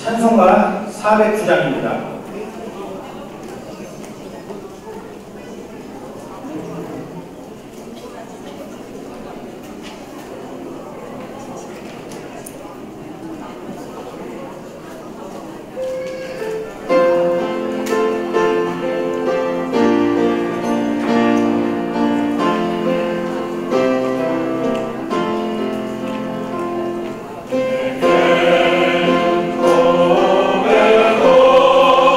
찬송가 409장입니다. Oh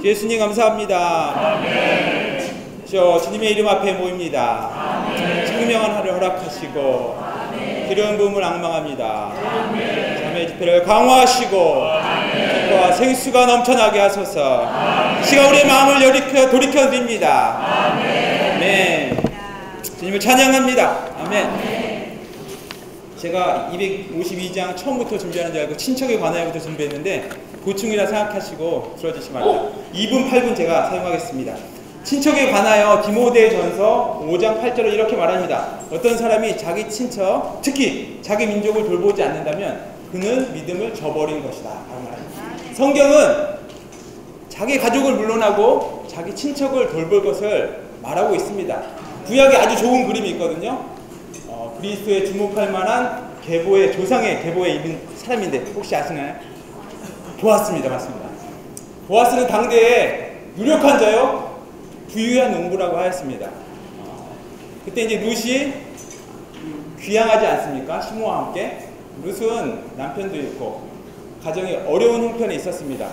예수님 감사합니다. 저 주님의 이름 앞에 모입니다. 생명한 하루 허락하시고 기름 부음을 앙망합니다. 자매 집회를 강화하시고 기뻐와 생수가 넘쳐나게 하소서. 시가 우리의 마음을 돌이켜드립니다. 아멘. 주님을 찬양합니다. 아멘. 제가 252장 처음부터 준비하는 줄 알고 친척에 관하여부터 준비했는데 고충이라 생각하시고 들어주시기 바랍니다. 2분 8분 제가 사용하겠습니다. 친척에 관하여 디모데전서 5장 8절을 이렇게 말합니다. 어떤 사람이 자기 친척, 특히 자기 민족을 돌보지 않는다면 그는 믿음을 저버린 것이다. 성경은 자기 가족을 물론하고 자기 친척을 돌볼 것을 말하고 있습니다. 구약에 아주 좋은 그림이 있거든요. 그리스도에 주목할 만한 계보의 조상의 계보에 있는 사람인데 혹시 아시나요? 보아스입니다. 맞습니다. 보아스는 당대에 유력한 자요 부유한 농부라고 하였습니다. 그때 이제 룻이 귀향하지 않습니까? 시므와 함께. 룻은 남편도 있고 가정이 어려운 형편에 있었습니다.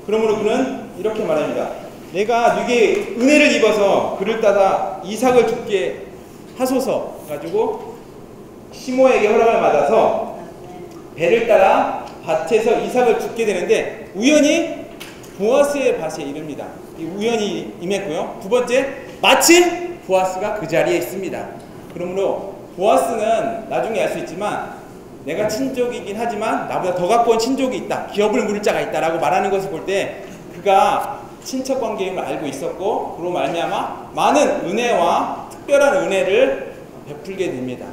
그러므로 그는 이렇게 말합니다. 내가 네게 은혜를 입어서 그를 따라 이삭을 죽게 하소서 가지고 시므에게 허락을 받아서 배를 따라 밭에서 이삭을 죽게 되는데 우연히 보아스의 밭에 이릅니다. 우연히 임했고요. 두 번째, 마침 보아스가 그 자리에 있습니다. 그러므로 보아스는 나중에 알 수 있지만 내가 친족이긴 하지만 나보다 더 가까운 친족이 있다, 기업을 물을 자가 있다라고 말하는 것을 볼 때 그가 친척 관계임을 알고 있었고 그로 말미암아 많은 은혜와 특별한 은혜를 베풀게 됩니다.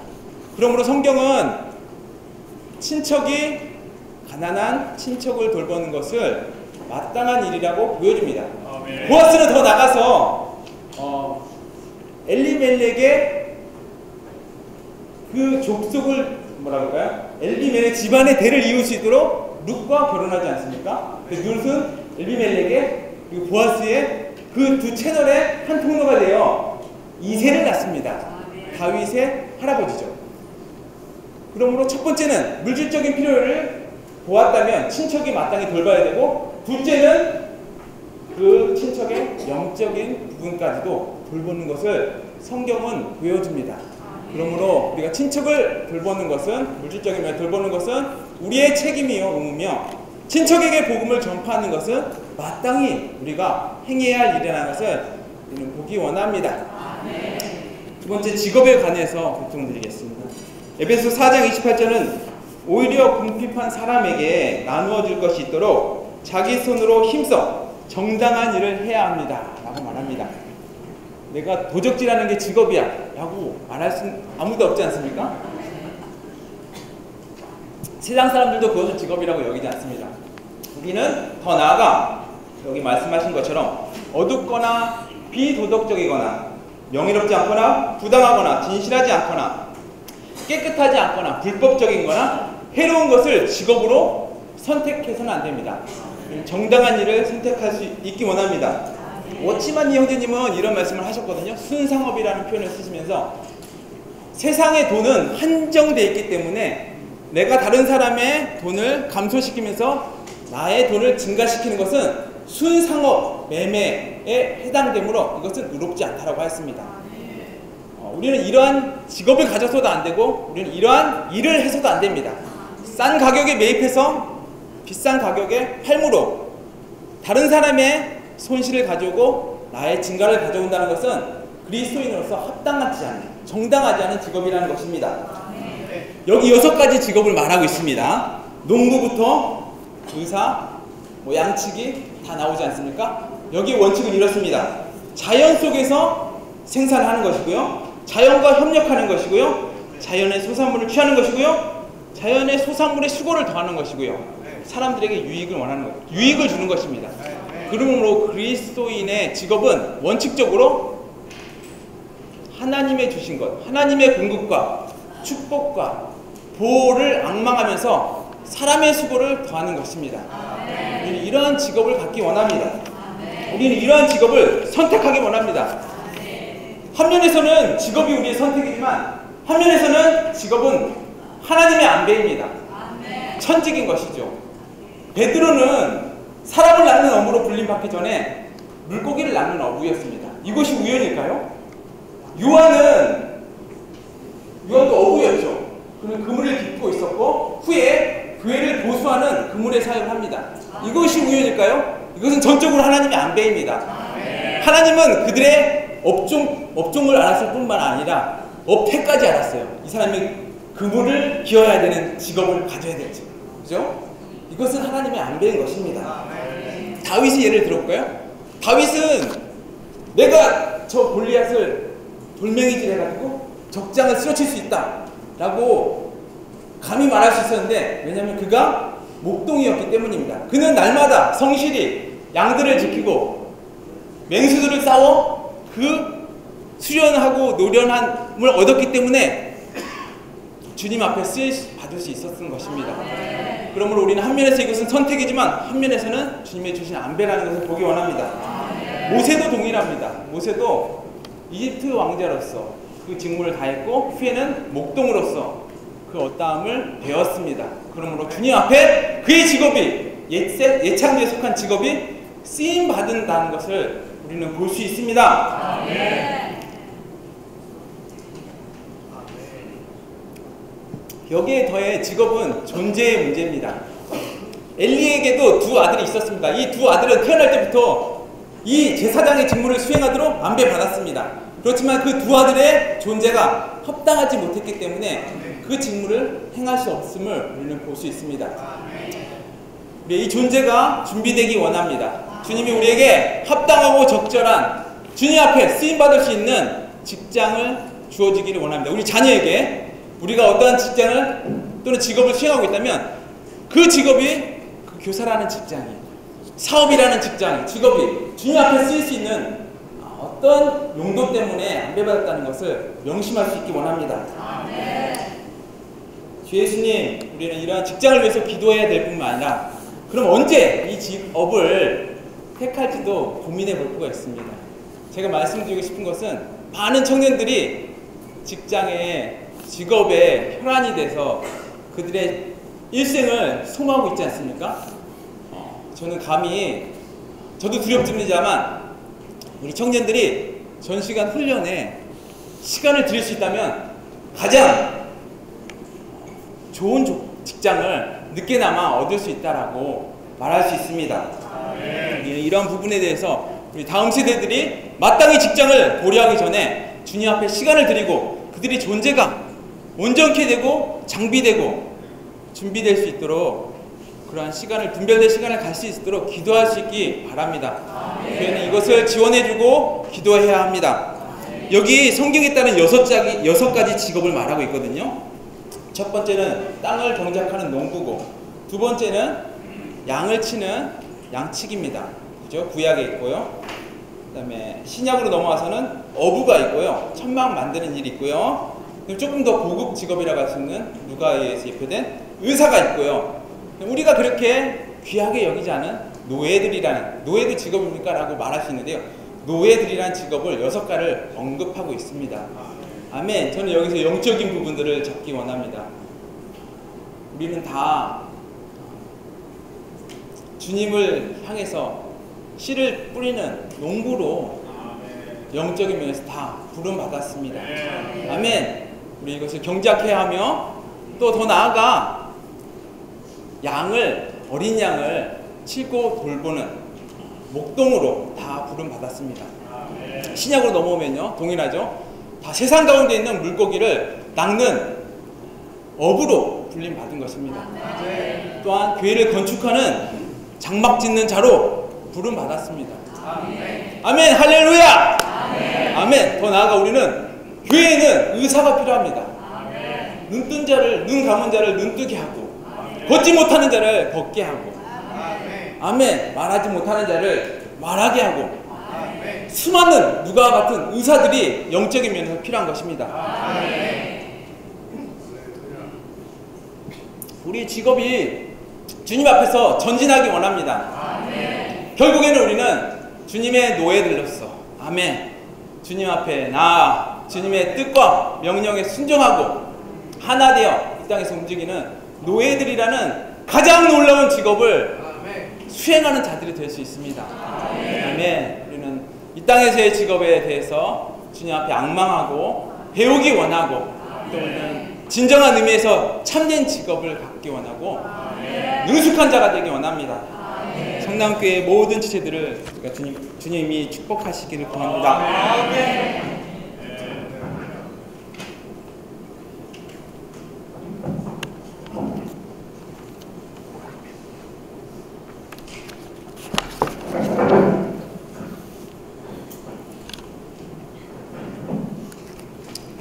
그러므로 성경은 친척이 가난한 친척을 돌보는 것을 마땅한 일이라고 보여줍니다. 보아스는 더 나가서 엘리멜렉의 그 족속을 뭐랄까요? 엘리멜렉 집안의 대를 이을 수 있도록 룻과 결혼하지 않습니까? 룻은 엘리멜렉의 그리고 보아스의 그 두 채널의 한 통로가 되어 이세를 낳습니다. 다윗의 할아버지죠. 그러므로 첫 번째는 물질적인 필요를 보았다면 친척이 마땅히 돌봐야 되고, 둘째는 그 친척의 영적인 부분까지도 돌보는 것을 성경은 보여줍니다. 그러므로 우리가 친척을 돌보는 것은, 물질적인 면을 돌보는 것은 우리의 책임이요 의무며, 친척에게 복음을 전파하는 것은 마땅히 우리가 해야 할 일이라는 것을 우리는 보기 원합니다. 두 번째, 직업에 관해서 보충드리겠습니다. 에베소 4장 28절은 오히려 궁핍한 사람에게 나누어 줄 것이 있도록 자기 손으로 힘써 정당한 일을 해야 합니다 라고 말합니다. 내가 도적질하는 게 직업이야 라고 말할 수는 아무도 없지 않습니까? 세상 사람들도 그것을 직업이라고 여기지 않습니다. 우리는 더 나아가 여기 말씀하신 것처럼 어둡거나 비도덕적이거나 명예롭지 않거나 부당하거나 진실하지 않거나 깨끗하지 않거나 불법적인 거나 해로운 것을 직업으로 선택해서는 안 됩니다. 정당한 일을 선택할 수 있기 원합니다. 워치만니 형제님은 이런 말씀을 하셨거든요. 순상업이라는 표현을 쓰시면서 세상의 돈은 한정되어 있기 때문에 내가 다른 사람의 돈을 감소시키면서 나의 돈을 증가시키는 것은 순상업 매매에 해당되므로 이것은 의롭지 않다라고 했습니다. 우리는 이러한 직업을 가져서도 안 되고 우리는 이러한 일을 해서도 안 됩니다. 싼 가격에 매입해서 비싼 가격에 팔므로 다른 사람의 손실을 가져오고 나의 증가를 가져온다는 것은 그리스도인으로서 합당하지 않은, 정당하지 않은 직업이라는 것입니다. 여기 6가지 직업을 말하고 있습니다. 농부부터 의사, 양치기 다 나오지 않습니까? 여기 원칙은 이렇습니다. 자연 속에서 생산하는 것이고요, 자연과 협력하는 것이고요, 자연의 소산물을 취하는 것이고요, 자연의 소산물의 수고를 더하는 것이고요, 사람들에게 유익을 원하는 것, 유익을 주는 것입니다. 그러므로 그리스도인의 직업은 원칙적으로 하나님의 주신 것, 하나님의 공급과 축복과 보호를 앙망하면서 사람의 수고를 더하는 것입니다. 우리는 이러한 직업을 갖기 원합니다. 우리는 이러한 직업을 선택하기 원합니다. 한 면에서는 직업이 우리의 선택이지만 한 면에서는 직업은 하나님의 안배입니다. 천직인 것이죠. 베드로는 사람을 낳는 업무로 불림받기 전에 물고기를 낚는 어부였습니다. 이것이 우연일까요? 요한도 어부였죠. 그는 그물을 깃고 있었고 후에 교회를 보수하는 그물의 사역을 합니다. 이것이 우연일까요? 이것은 전적으로 하나님의 안배입니다. 하나님은 그들의 업종을 알았을 뿐만 아니라 업태까지 알았어요. 이 사람이 그물을 기어야 되는 직업을 가져야 될지. 그죠? 이것은 하나님의 안배인 것입니다. 다윗의 예를 들어볼까요? 다윗은 내가 저 골리앗을 돌멩이질 해가지고 적장을 쓰러칠 수 있다 라고 감히 말할 수 있었는데, 왜냐하면 그가 목동이었기 때문입니다. 그는 날마다 성실히 양들을 지키고 맹수들을 싸워 그 수련하고 노련함을 얻었기 때문에 주님 앞에 받을 수 있었던 것입니다. 그러므로 우리는 한 면에서 이것은 선택이지만 한 면에서는 주님의 주신 안배라는 것을 보기 원합니다. 모세도 동일합니다. 모세도 이집트 왕자로서 그 직무를 다했고 후에는 목동으로서 그 어떠함을 배웠습니다. 그러므로 주님 앞에 그의 직업이 예창기에 속한 직업이 쓰임 받는다는 것을 우리는 볼 수 있습니다. 여기에 더해 직업은 존재의 문제입니다. 엘리에게도 두 아들이 있었습니다. 이 두 아들은 태어날 때부터 이 제사장의 직무를 수행하도록 안배받았습니다. 그렇지만 그 두 아들의 존재가 합당하지 못했기 때문에 그 직무를 행할 수 없음을 우리는 볼 수 있습니다. 우리 이 존재가 준비되기 원합니다. 주님이 우리에게 합당하고 적절한 주님 앞에 쓰임받을 수 있는 직장을 주어지기를 원합니다. 우리 자녀에게 우리가 어떠한 직장을 또는 직업을 수행하고 있다면 그 직업이 그 교사라는 직장이, 사업이라는 직장이, 직업이 주님 앞에 쓰일 수 있는 어떤 용도 때문에 안배받았다는 것을 명심할 수 있기 원합니다. 주 예수님, 우리는 이러한 직장을 위해서 기도해야 될 뿐만 아니라 그럼 언제 이 직업을 택할지도 고민해 볼 필요가 있습니다. 제가 말씀드리고 싶은 것은 많은 청년들이 직업에 혈안이 돼서 그들의 일생을 소모하고 있지 않습니까? 저는 저도 두렵습니다만 우리 청년들이 전시간 훈련에 시간을 들일 수 있다면 가장 좋은 직장을 늦게나마 얻을 수 있다라고 말할 수 있습니다. 이런 부분에 대해서 우리 다음 세대들이 마땅히 직장을 고려하기 전에 주님 앞에 시간을 드리고 그들의 존재가 온전케 되고 장비되고 준비될 수 있도록 그러한 분별된 시간을 갈 수 있도록 기도할 수 있기 바랍니다. 교회는 이것을 지원해주고 기도해야 합니다. 여기 성경에 따른 6가지 직업을 말하고 있거든요. 첫 번째는 땅을 경작하는 농부고, 두 번째는 양을 치는 양치기입니다. 그죠? 구약에 있고요. 그 다음에 신약으로 넘어와서는 어부가 있고요. 천막 만드는 일이 있고요. 조금 더 고급 직업이라고 할 수 있는 누가에 의해서 예표된 의사가 있고요. 우리가 그렇게 귀하게 여기지 않은 노예도 직업입니까? 라고 말할 수 있는데요. 노예들이라는 직업을 6가지를 언급하고 있습니다. 아멘. 저는 여기서 영적인 부분들을 잡기 원합니다. 우리는 다 주님을 향해서 씨를 뿌리는 농부로 영적인 면에서 다 부름받았습니다. 아멘. 우리 이것을 경작해야 하며 또 더 나아가 어린 양을 치고 돌보는 목동으로 다 부름받았습니다. 신약으로 넘어오면요, 동일하죠. 다 세상 가운데 있는 물고기를 낚는 어부로 불림받은 것입니다. 또한 교회를 건축하는 장막 짓는 자로 부름받았습니다. 아멘. 할렐루야. 아멘. 더 나아가 우리는 교회에는 의사가 필요합니다. 눈 감은 자를 눈뜨게 하고, 걷지 못하는 자를 걷게 하고, 아멘. 말하지 못하는 자를 말하게 하고, 수많은 누가와 같은 의사들이 영적인 면에서 필요한 것입니다. 우리 직업이 주님 앞에서 전진하기 원합니다. 결국에는 우리는 주님의 노예들로서, 아멘, 주님 앞에 나아 주님의 뜻과 명령에 순종하고 하나 되어 이 땅에서 움직이는 노예들이라는 가장 놀라운 직업을 수행하는 자들이 될 수 있습니다. 아멘. 우리는 이 땅에서의 직업에 대해서 주님 앞에 앙망하고 배우기 원하고 또는 진정한 의미에서 참된 직업을 갖기 원하고 능숙한 자가 되기 원합니다. 성남교회 모든 지체들을 주님이 축복하시기를 구합니다.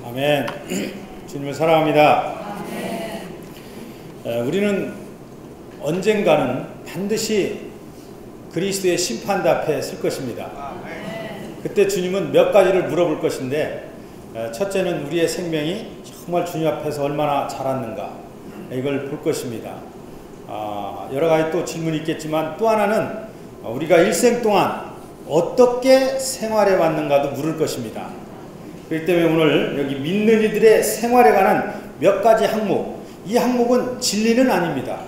아멘. 주님을 사랑합니다. 우리는 언젠가는 반드시 그리스도의 심판대 앞에 설 것입니다. 그때 주님은 몇 가지를 물어볼 것인데, 첫째는 우리의 생명이 정말 주님 앞에서 얼마나 자랐는가, 이걸 볼 것입니다. 여러 가지 또 질문이 있겠지만, 또 하나는 우리가 일생 동안 어떻게 생활해 왔는가도 물을 것입니다. 그렇기 때문에 오늘 여기 믿는 이들의 생활에 관한 몇 가지 항목, 이 항목은 진리는 아닙니다.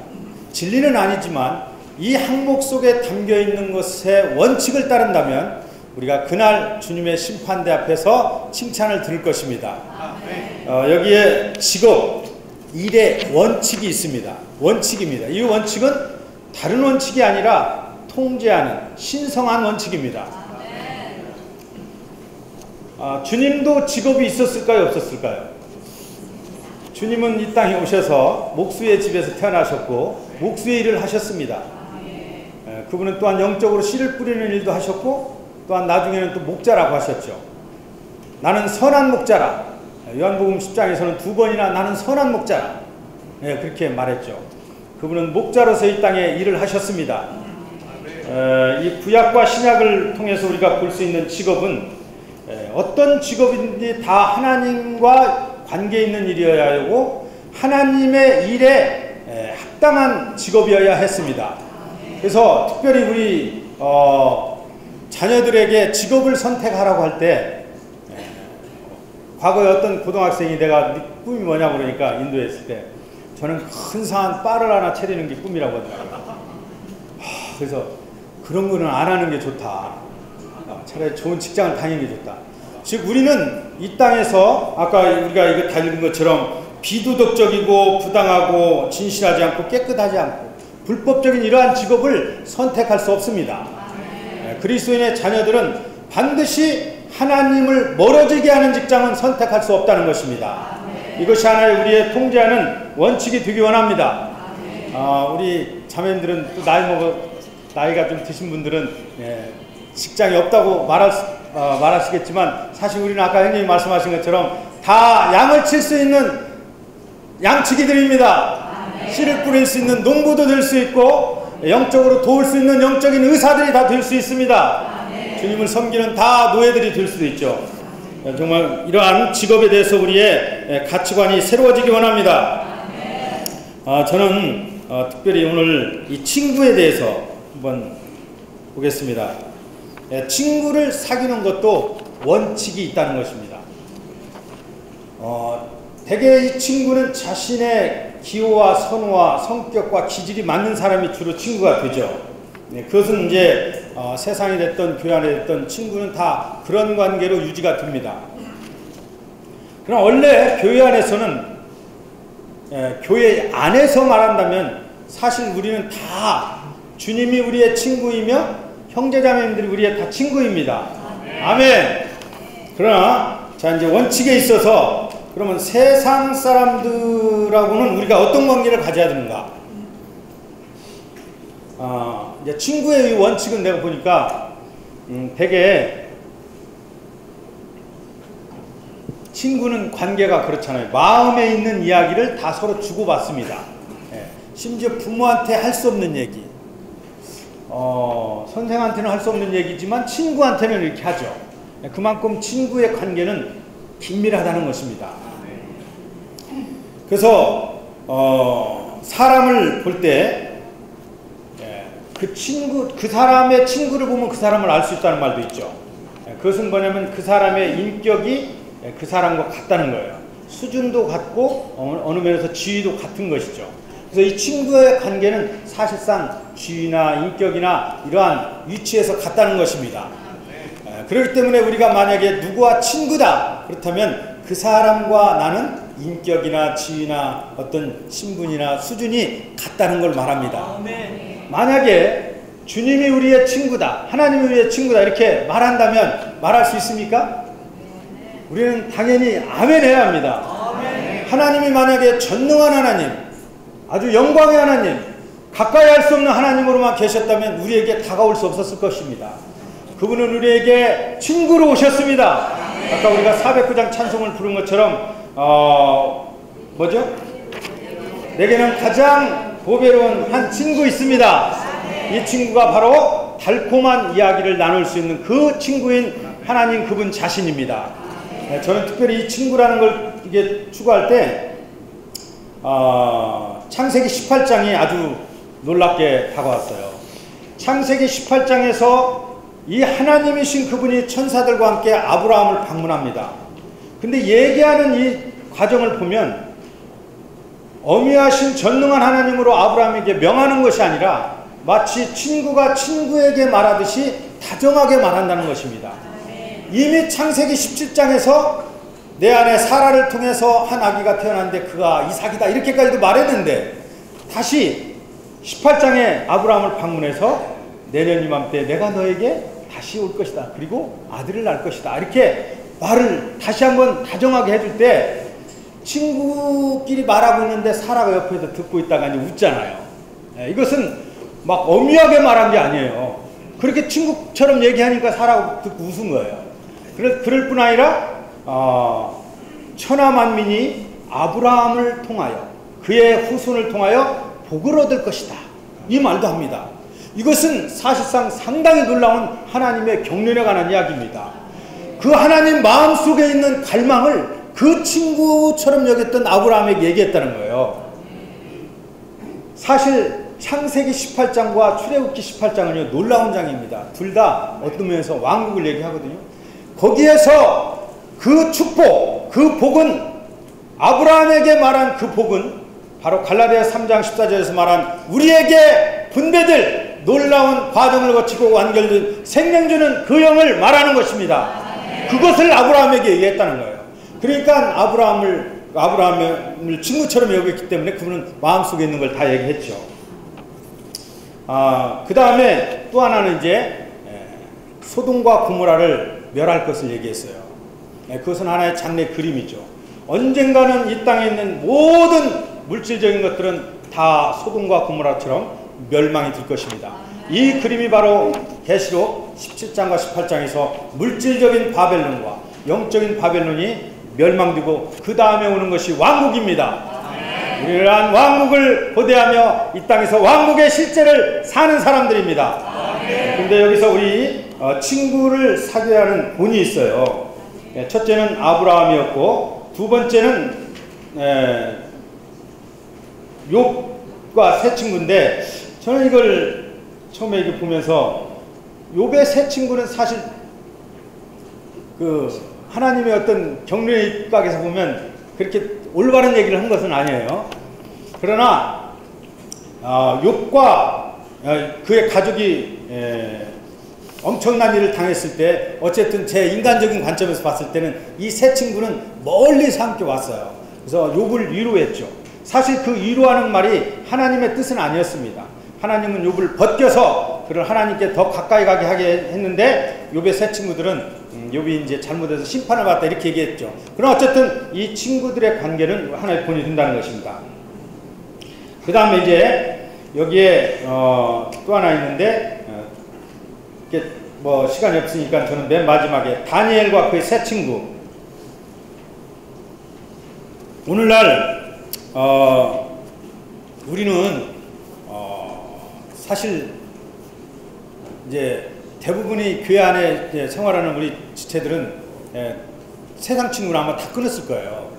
진리는 아니지만 이 항목 속에 담겨있는 것의 원칙을 따른다면 우리가 그날 주님의 심판대 앞에서 칭찬을 들을 것입니다. 여기에 직업, 일의 원칙이 있습니다. 원칙입니다. 이 원칙은 다른 원칙이 아니라 통제하는 신성한 원칙입니다. 주님도 직업이 있었을까요? 없었을까요? 주님은 이 땅에 오셔서 목수의 집에서 태어나셨고 목수의 일을 하셨습니다. 그분은 또한 영적으로 씨를 뿌리는 일도 하셨고, 또한 나중에는 또 목자라고 하셨죠. 나는 선한 목자라. 요한복음 10장에서는 2번이나 나는 선한 목자라, 그렇게 말했죠. 그분은 목자로서 이 땅에 일을 하셨습니다. 이 구약과 신약을 통해서 우리가 볼 수 있는 직업은 어떤 직업인지 다 하나님과 관계 있는 일이어야 하고 하나님의 일에 합당한 직업이어야 했습니다. 그래서 특별히 우리 자녀들에게 직업을 선택하라고 할 때, 과거에 어떤 고등학생이 내가 네 꿈이 뭐냐고 그러니까 인도에 있을 때 저는 근사한 바를 하나 차리는 게 꿈이라고 하더라고요. 그래서 그런 거는 안 하는 게 좋다. 차라리 좋은 직장을 다니는 게 좋다. 즉 우리는 이 땅에서 아까 우리가 이거 다 읽은 것처럼 비도덕적이고 부당하고 진실하지 않고 깨끗하지 않고 불법적인 이러한 직업을 선택할 수 없습니다. 그리스도인의 자녀들은 반드시 하나님을 멀어지게 하는 직장은 선택할 수 없다는 것입니다. 이것이 하나의 우리의 통제하는 원칙이 되기 원합니다. 우리 자매님들은 또 나이가 좀 드신 분들은 직장이 없다고 말하시겠지만, 사실 우리는 아까 형님이 말씀하신 것처럼 다 양을 칠 수 있는 양치기들입니다. 씨를 뿌릴 수 있는 농부도 될 수 있고, 영적으로 도울 수 있는 영적인 의사들이 다 될 수 있습니다. 주님을 섬기는 다 노예들이 될 수도 있죠. 정말 이러한 직업에 대해서 우리의 가치관이 새로워지기 원합니다. 저는 특별히 오늘 이 친구에 대해서 한번 보겠습니다. 친구를 사귀는 것도 원칙이 있다는 것입니다. 대개 이 친구는 자신의 기호와 선호와 성격과 기질이 맞는 사람이 주로 친구가 되죠. 그것은 이제 세상이 됐던 교회 안에 됐던 친구는 다 그런 관계로 유지가 됩니다. 그러나 원래 교회 안에서는, 교회 안에서 말한다면 사실 우리는 다 주님이 우리의 친구이며 형제자매님들이 우리의 다 친구입니다. 아멘. 그러나 자 이제 원칙에 있어서 그러면 세상 사람들하고는 우리가 어떤 관계를 가져야 되는가? 이제 친구의 이 원칙은 내가 보니까 되게 친구는 관계가 그렇잖아요. 마음에 있는 이야기를 다 서로 주고받습니다. 심지어 부모한테 할 수 없는 얘기, 선생한테는 할 수 없는 얘기지만 친구한테는 이렇게 하죠. 그만큼 친구의 관계는 긴밀하다는 것입니다. 그래서 사람을 볼 때 그 친구, 그 사람의 친구를 보면 그 사람을 알 수 있다는 말도 있죠. 그것은 뭐냐면 그 사람의 인격이 그 사람과 같다는 거예요. 수준도 같고 어느 면에서 지위도 같은 것이죠. 그래서 이 친구의 관계는 사실상 지위나 인격이나 이러한 위치에서 같다는 것입니다. 그렇기 때문에 우리가 만약에 누구와 친구다 그렇다면 그 사람과 나는 인격이나 지위나 어떤 신분이나 수준이 같다는 걸 말합니다. 만약에 주님이 우리의 친구다, 하나님이 우리의 친구다 이렇게 말한다면 말할 수 있습니까? 우리는 당연히 아멘 해야 합니다. 하나님이 만약에 전능한 하나님, 아주 영광의 하나님, 가까이 할 수 없는 하나님으로만 계셨다면 우리에게 다가올 수 없었을 것입니다. 그분은 우리에게 친구로 오셨습니다. 아까 우리가 409장 찬송을 부른 것처럼 뭐죠? 내게는 가장 보배로운 한 친구 있습니다. 이 친구가 바로 달콤한 이야기를 나눌 수 있는 그 친구인 하나님 그분 자신입니다. 저는 특별히 이 친구라는 걸 이게 추구할 때 창세기 18장이 아주 놀랍게 다가왔어요. 창세기 18장에서 이 하나님이신 그분이 천사들과 함께 아브라함을 방문합니다. 근데 얘기하는 이 과정을 보면 어미하신 전능한 하나님으로 아브라함에게 명하는 것이 아니라 마치 친구가 친구에게 말하듯이 다정하게 말한다는 것입니다. 이미 창세기 17장에서 내 안에 사라를 통해서 한 아기가 태어났는데 그가 이삭이다 이렇게까지도 말했는데 다시 18장에 아브라함을 방문해서 내년 이맘때 내가 너에게 다시 올 것이다. 그리고 아들을 낳을 것이다. 이렇게 말을 다시 한번 다정하게 해줄 때 친구끼리 말하고 있는데 사라가 옆에서 듣고 있다가 이제 웃잖아요. 이것은 막 엄밀하게 말한 게 아니에요. 그렇게 친구처럼 얘기하니까 사라가 듣고 웃은 거예요. 그럴 뿐 아니라 천하 만민이 아브라함을 통하여 그의 후손을 통하여 복을 얻을 것이다. 이 말도 합니다. 이것은 사실상 상당히 놀라운 하나님의 경륜에 관한 이야기입니다. 그 하나님 마음속에 있는 갈망을 그 친구처럼 여겼던 아브라함에게 얘기했다는 거예요. 사실 창세기 18장과 출애굽기 18장은요 놀라운 장입니다. 둘 다 어떤 면에서 왕국을 얘기하거든요. 거기에서 그 축복, 그 복은 아브라함에게 말한 그 복은 바로 갈라디아 3장 14절에서 말한 우리에게 분배될 놀라운 과정을 거치고 완결된 생명 주는 그 영을 말하는 것입니다. 그것을 아브라함에게 얘기했다는 거예요. 그러니까 아브라함을 친구처럼 여겼기 때문에 그분은 마음속에 있는 걸 다 얘기했죠. 그 다음에 또 하나는 이제 소돔과 고모라를 멸할 것을 얘기했어요. 그것은 하나의 장래 그림이죠. 언젠가는 이 땅에 있는 모든 물질적인 것들은 다 소돔과 고모라처럼 멸망이 될 것입니다. 이 그림이 바로 계시록 17장과 18장에서 물질적인 바벨론과 영적인 바벨론이 멸망되고 그 다음에 오는 것이 왕국입니다. 이러한 왕국을 고대하며 이 땅에서 왕국의 실제를 사는 사람들입니다. 근데 여기서 우리 친구를 사귀어야 하는 본이 있어요. 첫째는 아브라함이었고 두 번째는 욥과 세 친구인데 저는 이걸 처음에 이렇게 보면서 욥의 세 친구는 사실 그 하나님의 어떤 경륜에 입각해서 보면 그렇게 올바른 얘기를 한 것은 아니에요. 그러나 욥과 그의 가족이 엄청난 일을 당했을 때 어쨌든 제 인간적인 관점에서 봤을 때는 이 세 친구는 멀리서 함께 왔어요. 그래서 욥을 위로했죠. 사실 그 위로하는 말이 하나님의 뜻은 아니었습니다. 하나님은 욥을 벗겨서 그를 하나님께 더 가까이 가게 하게 했는데 욥의 세 친구들은 욥이 이제 잘못해서 심판을 받았다 이렇게 얘기했죠. 그러나 어쨌든 이 친구들의 관계는 하나의 본이 된다는 것입니다. 그 다음에 이제 여기에 또 하나 있는데 이게 뭐 시간이 없으니까 저는 맨 마지막에 다니엘과 그의 세 친구. 오늘날 우리는 사실 이제 대부분이 교회 안에 이제 생활하는 우리 지체들은 세상 친구를 아마 다 끊었을 거예요.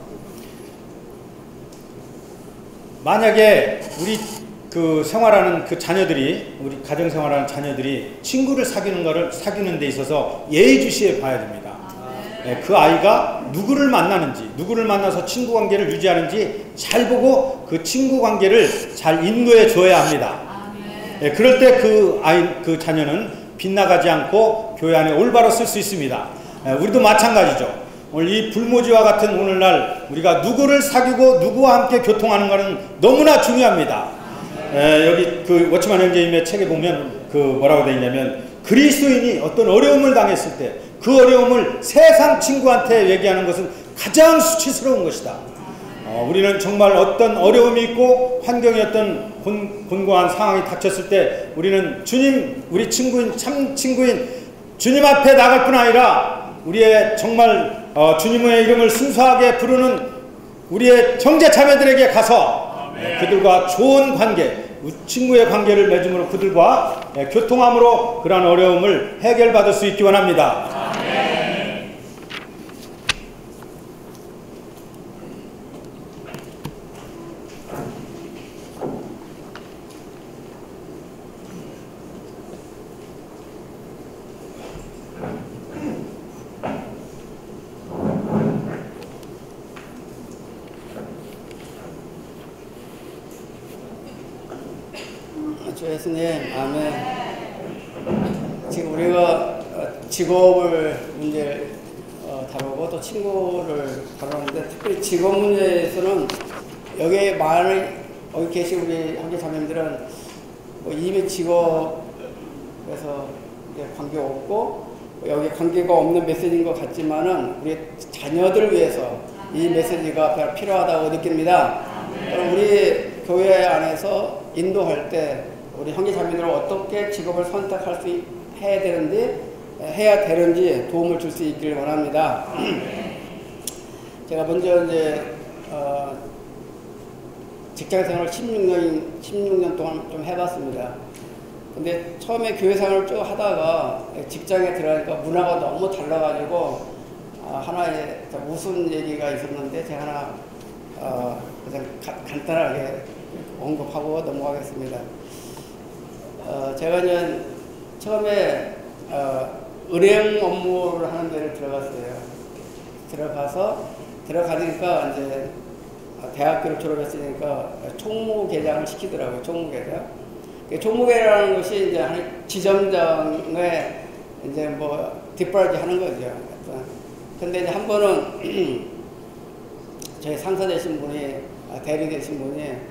만약에 우리 그 생활하는 그 자녀들이 우리 가정 생활하는 자녀들이 친구를 사귀는 데 있어서 예의주시해 봐야 됩니다. 그 아이가 누구를 만나는지, 누구를 만나서 친구 관계를 유지하는지 잘 보고 그 친구 관계를 잘 인도해 줘야 합니다. 그럴 때 그 자녀는 빗나가지 않고 교회 안에 올바로 쓸 수 있습니다. 우리도 마찬가지죠. 오늘 이 불모지와 같은 오늘날 우리가 누구를 사귀고 누구와 함께 교통하는 것은 너무나 중요합니다. 여기 그 워치만 형제님의 책에 보면 그 뭐라고 되어 있냐면 그리스도인이 어떤 어려움을 당했을 때 그 어려움을 세상 친구한테 얘기하는 것은 가장 수치스러운 것이다. 우리는 정말 어떤 어려움이 있고 환경이 어떤 곤고한 상황이 닥쳤을 때 우리는 주님, 우리 친구인, 참 친구인 주님 앞에 나갈 뿐 아니라 우리의 정말 주님의 이름을 순수하게 부르는 우리의 형제 자매들에게 가서 그들과 좋은 관계, 친구의 관계를 맺음으로 그들과 교통함으로 그러한 어려움을 해결받을 수 있기 원합니다. 주 예수님, 아멘. 지금 우리가 직업을 문제를 다루고 또 친구를 다루는데 특별히 직업 문제에서는 여기에 여기 계신 우리 형제 자매님들은 뭐 이미 직업에서 이제 관계가 없고 여기 관계가 없는 메시지인 것 같지만은 우리 자녀들을 위해서 이 메시지가 필요하다고 느낍니다. 우리 교회 안에서 인도할 때 우리 형제 자매들은 어떻게 직업을 선택할 수 해야 되는지 도움을 줄 수 있기를 원합니다. 제가 먼저 이제 직장 생활을 16년 동안 좀 해봤습니다. 근데 처음에 교회 생활을 쭉 하다가 직장에 들어가니까 문화가 너무 달라가지고 하나의 무슨 얘기가 있었는데 제가 하나 그냥 간단하게 언급하고 넘어가겠습니다. 제가 이제 처음에 은행 업무를 하는 데를 들어갔어요. 들어가니까 이제 대학교를 졸업했으니까 총무계장을 시키더라고요. 총무계라는 것이 이제 지점장에 이제 뭐 뒷바라지 하는 거죠. 근데 이제 한 번은 저희 상사 되신 분이 대리 되신 분이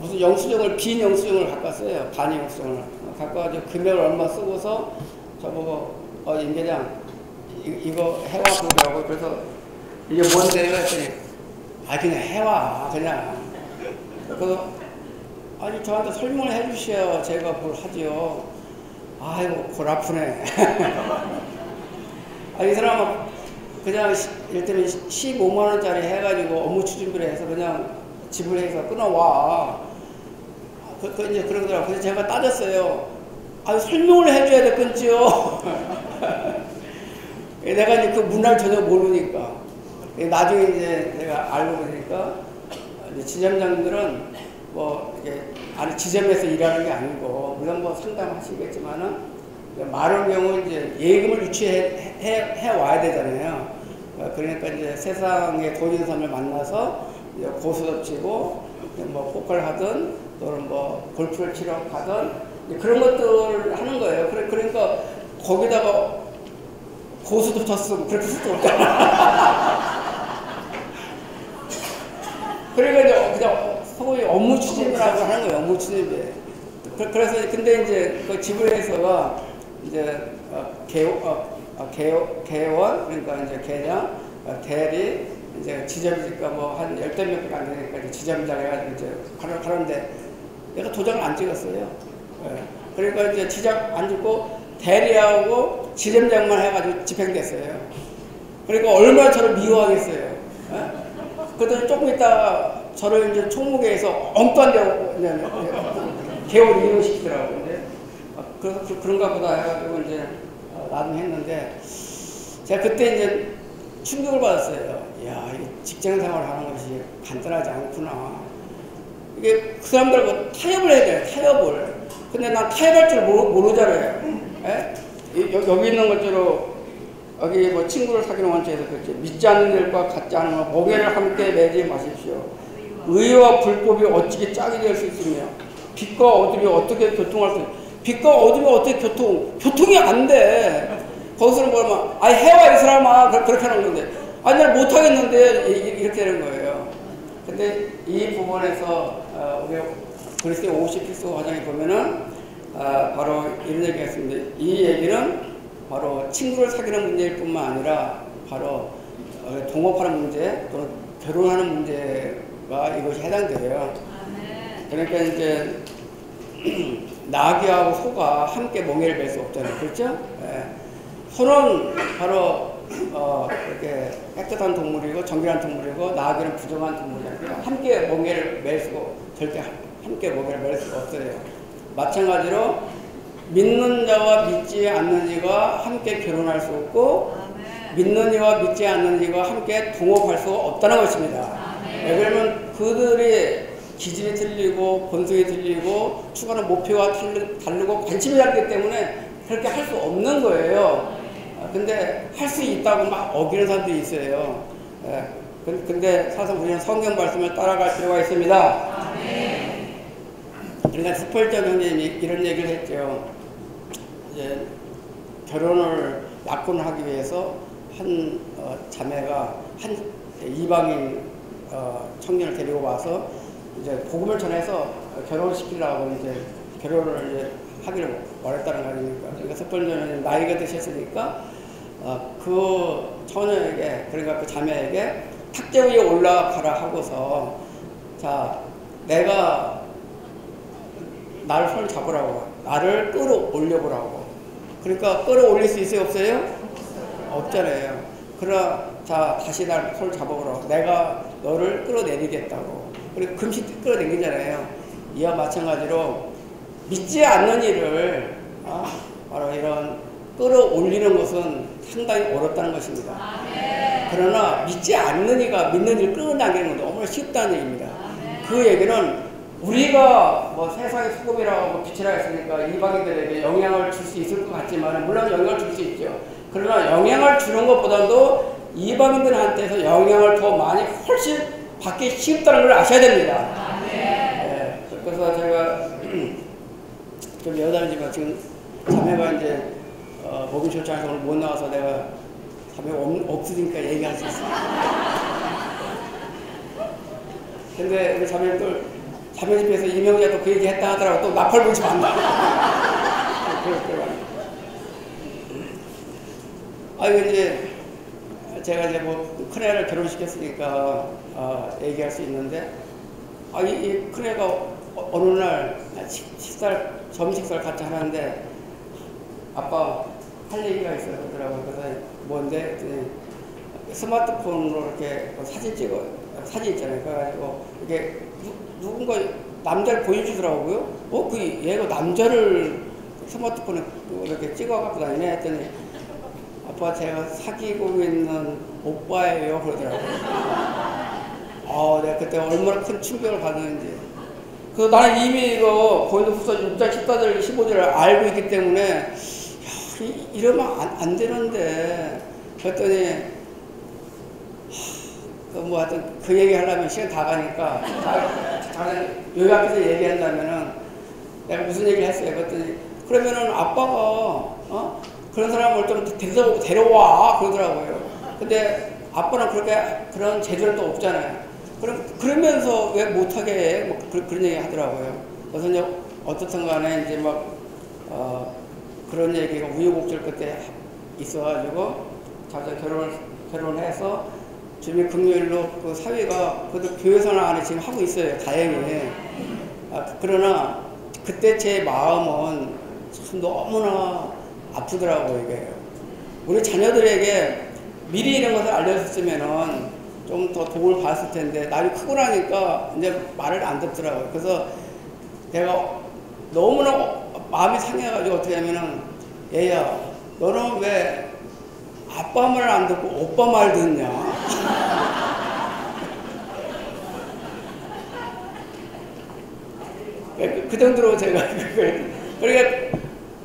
무슨 영수증을 빈 영수증을 갖고 왔어요. 반 영수증을 갖고 와서 금액을 얼마 쓰고서 저보고 임 계장 이거 해와 그러더라고요. 그래서 이게 뭔데 했더니 그냥 해와 그냥. 그래서 아니 저한테 설명을 해주셔야 제가 뭘 하지요. 아이고 골 아프네. 이 사람은 그냥 일단은 15만 원짜리 해가지고 업무 추진비를 해서 그냥 지불해서 끊어와. 이제 그러더라고요. 그래서 제가 따졌어요. 설명을 해줘야 될 건지요. 내가 이제 그 문화를 전혀 모르니까. 나중에 이제 내가 알고 보니까 지점장들은 뭐 이게 아니 지점에서 일하는 게 아니고 물론 뭐 상담하시겠지만은 많은 경우 이제 예금을 유치해 와야 되잖아요. 그러니까 이제 세상의 돈 있는 사람을 만나서 고수도 치고 뭐 포커를 하든 또는 뭐 골프를 치러 가든 그런 것들을 하는 거예요. 그러니까 거기다가 고수도 쳤으면 그렇게 쓸까. 그러니까 이제 그냥 소위 업무 추진이라고 하는 거예요. 업무 추진비. 그래서 근데 이제 그 지불회사가 이제 개원 그러니까 이제 계장 대리 이제 지점이니까 뭐 한 10대 몇개가 안 되니까 이제 지점장 해가지고 이제 하는데 내가 도장을 안 찍었어요. 그러니까 이제 지점 안 찍고 대리하고 지점장만 해가지고 집행됐어요. 그러니까 얼마나 저를 미워하겠어요. 그랬더니 조금 있다가 저를 이제 총무계에서 엉뚱한 데 개원 이용시키더라고요. 그래서 그런가 보다 해가지고 이제 나중에 했는데 제가 그때 이제 충격을 받았어요. 이야, 이게 직장 생활을 하는 것이 간단하지 않구나. 이게 그 사람들하고 타협을 해야 돼요. 타협을. 근데 난 타협할 줄 모르잖아요. 여기 있는 것처럼 여기 뭐 친구를 사귀는 원칙에서 그렇지. 믿지 않는 일과 같지 않은 것 멍에를 함께 매지 마십시오. 의와 불법이 어찌게 짝이 될 수 있으며 빛과 어둠이 어떻게 교통할 수 있으며 빛과 어둠이 어떻게 교통이 안 돼. 거기서는 뭐냐면, 아니, 해와 이 사람아. 그렇게 하는 건데. 아니, 난 못하겠는데. 이렇게 되는 거예요. 근데 이 부분에서, 우리 그리스도의 50필수 과정에 보면은, 바로 이런 얘기가 있습니다. 이 얘기는 바로 친구를 사귀는 문제일 뿐만 아니라, 바로 동업하는 문제, 또는 결혼하는 문제가 이것이 해당돼요. 그러니까 이제, 나귀하고 소가 함께 멍에를 맬 수 없잖아요. 그렇죠? 예. 소는 바로 이렇게 깨끗한 동물이고 정결한 동물이고 나귀는 부정한 동물이니까 함께 멍에를 맬 수가 절대 함께 멍에를 맬 수가 없어요. 마찬가지로 믿는 자와 믿지 않는 이가 함께 결혼할 수 없고 믿는 이와 믿지 않는 이가 함께 동업할 수가 없다는 것입니다. 왜 그러면 그들이 기질이 틀리고 본성이 틀리고 추구하는 목표가 다르고 관심이 다르기 때문에 그렇게 할 수 없는 거예요. 근데 할 수 있다고 막 어기는 사람들이 있어요. 근데 사실 우리는 성경 말씀을 따라갈 필요가 있습니다. 그러니까 스펄전 형님이 이런 얘기를 했죠. 이제 결혼을 약혼을 하기 위해서 한 자매가 한 이방인 청년을 데리고 와서 이제 복음을 전해서 결혼시키려고 이제 결혼을 이제 하기를 원했다는 거 아닙니까? 그러니까 스펄전은 나이가 드셨으니까 그 처녀에게, 그러니까 그 자매에게 탁자 위에 올라가라 하고서, 자, 내가 나를 손을 잡으라고, 나를 끌어올려보라고. 그러니까 끌어올릴 수 있어요, 없어요? 없잖아요. 그러나 자, 다시 날 손을 잡아보라고. 내가 너를 끌어내리겠다고. 그리고 금시 끌어내리잖아요. 이와 마찬가지로 믿지 않는 일을 바로 이런 끌어올리는 것은 상당히 어렵다는 것입니다. 그러나 믿지 않는 이가 믿는 일을 끌어당기는 건 너무나 쉽다는 얘기입니다. 그 얘기는 우리가 뭐 세상의 소금이라고 뭐 빛이라 했으니까 이방인들에게 영향을 줄 수 있을 것 같지만, 물론 영향을 줄 수 있죠. 그러나 영향을 주는 것보다도 이방인들한테서 영향을 더 많이 훨씬 받기 쉽다는 걸 아셔야 됩니다. 네. 그래서 제가 좀 여담이지만 지금 자매가 이제 목욕 출장에서 오늘 못 나와서 내가 자매 없으니까 얘기할 수 있어요. 근데 우리 자매는 또 자매 집에서 이명자 또 그 얘기 했다 하더라고. 또 나팔 불지 만다. 이제 제가 이제 뭐 큰애를 결혼시켰으니까 얘기할 수 있는데, 이 큰애가 어느 날 점식사를 같이 하는데 아빠 할 얘기가 있어요 그러더라고요. 그래서 뭔데? 스마트폰으로 이렇게 사진 있잖아요. 그래가지고 이게 누군가 남자를 보여주더라고요. 얘가 남자를 스마트폰에 이렇게 찍어 갖고 다니네 했더니, 아빠 제가 사귀고 있는 오빠예요 그러더라고요. 내가 그때 얼마나 큰 충격을 받았는지. 그래서 나는 이미 이거 고린도후서 6장 14절 15절을 알고 있기 때문에 이러면 안 되는데, 그랬더니 뭐 하여튼 그 얘기 하려면 시간 다 가니까 여기 앞에서 얘기한다면은 내가 무슨 얘기를 했어요. 그랬더니 그러면은 아빠가 그런 사람을 좀 데려와 그러더라고요. 근데 아빠는 그런 재주는 또 없잖아요. 그러면서 왜 못하게 해? 뭐 그런 얘기 하더라고요. 그래서 이제 어떻든 간에 이제 막 그런 얘기가 우여곡절 끝에 있어가지고 자기가 결혼해서 주민 금요일로 그 사위가 그래도 교회생활 안에 지금 하고 있어요. 다행히. 그러나 그때 제 마음은 참 너무나 아프더라고요. 이게 우리 자녀들에게 미리 이런 것을 알려줬으면은 좀 더 도움을 받았을 텐데, 나중에 크고 나니까 이제 말을 안 듣더라고요. 그래서 내가 너무나 마음이 상해가지고 어떻게 하면은, 얘야, 너는 왜 아빠 말 안 듣고 오빠 말 듣냐? 그 정도로 제가 그러니까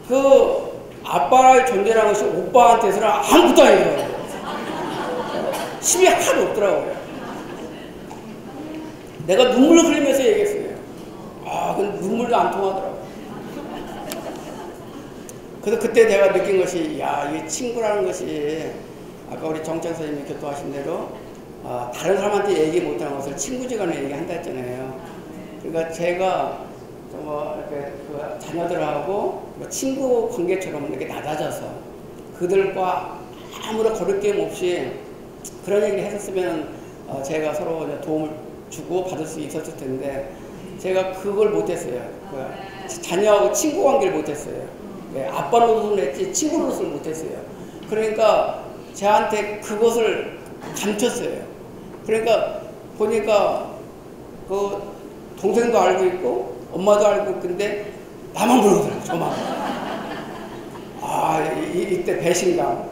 그 아빠의 존재라는 것이 오빠한테서는 아무것도 아니더라고요. 힘이 하나도 없더라고요. 내가 눈물을 흘리면서 얘기했어요. 근데 눈물도 안 통하더라고요. 그래서 그때 제가 느낀 것이, 야, 이 친구라는 것이, 아까 우리 정찬 선생님이 교통하신 대로, 다른 사람한테 얘기 못하는 것을 친구지간에 얘기한다 했잖아요. 그러니까 제가 이렇게 그 자녀들하고 친구 관계처럼 이렇게 낮아져서 그들과 아무런 거리낌 없이 그런 얘기를 했었으면 제가 서로 도움을 주고 받을 수 있었을 텐데, 제가 그걸 못했어요. 자녀하고 친구 관계를 못했어요. 아빠 노릇을 했지 친구 노릇을 못했어요. 그러니까 저한테 그것을 감췄어요. 그러니까 보니까 그 동생도 알고 있고 엄마도 알고 있는데 나만 모르더라고요. 저만. 이때 배신감.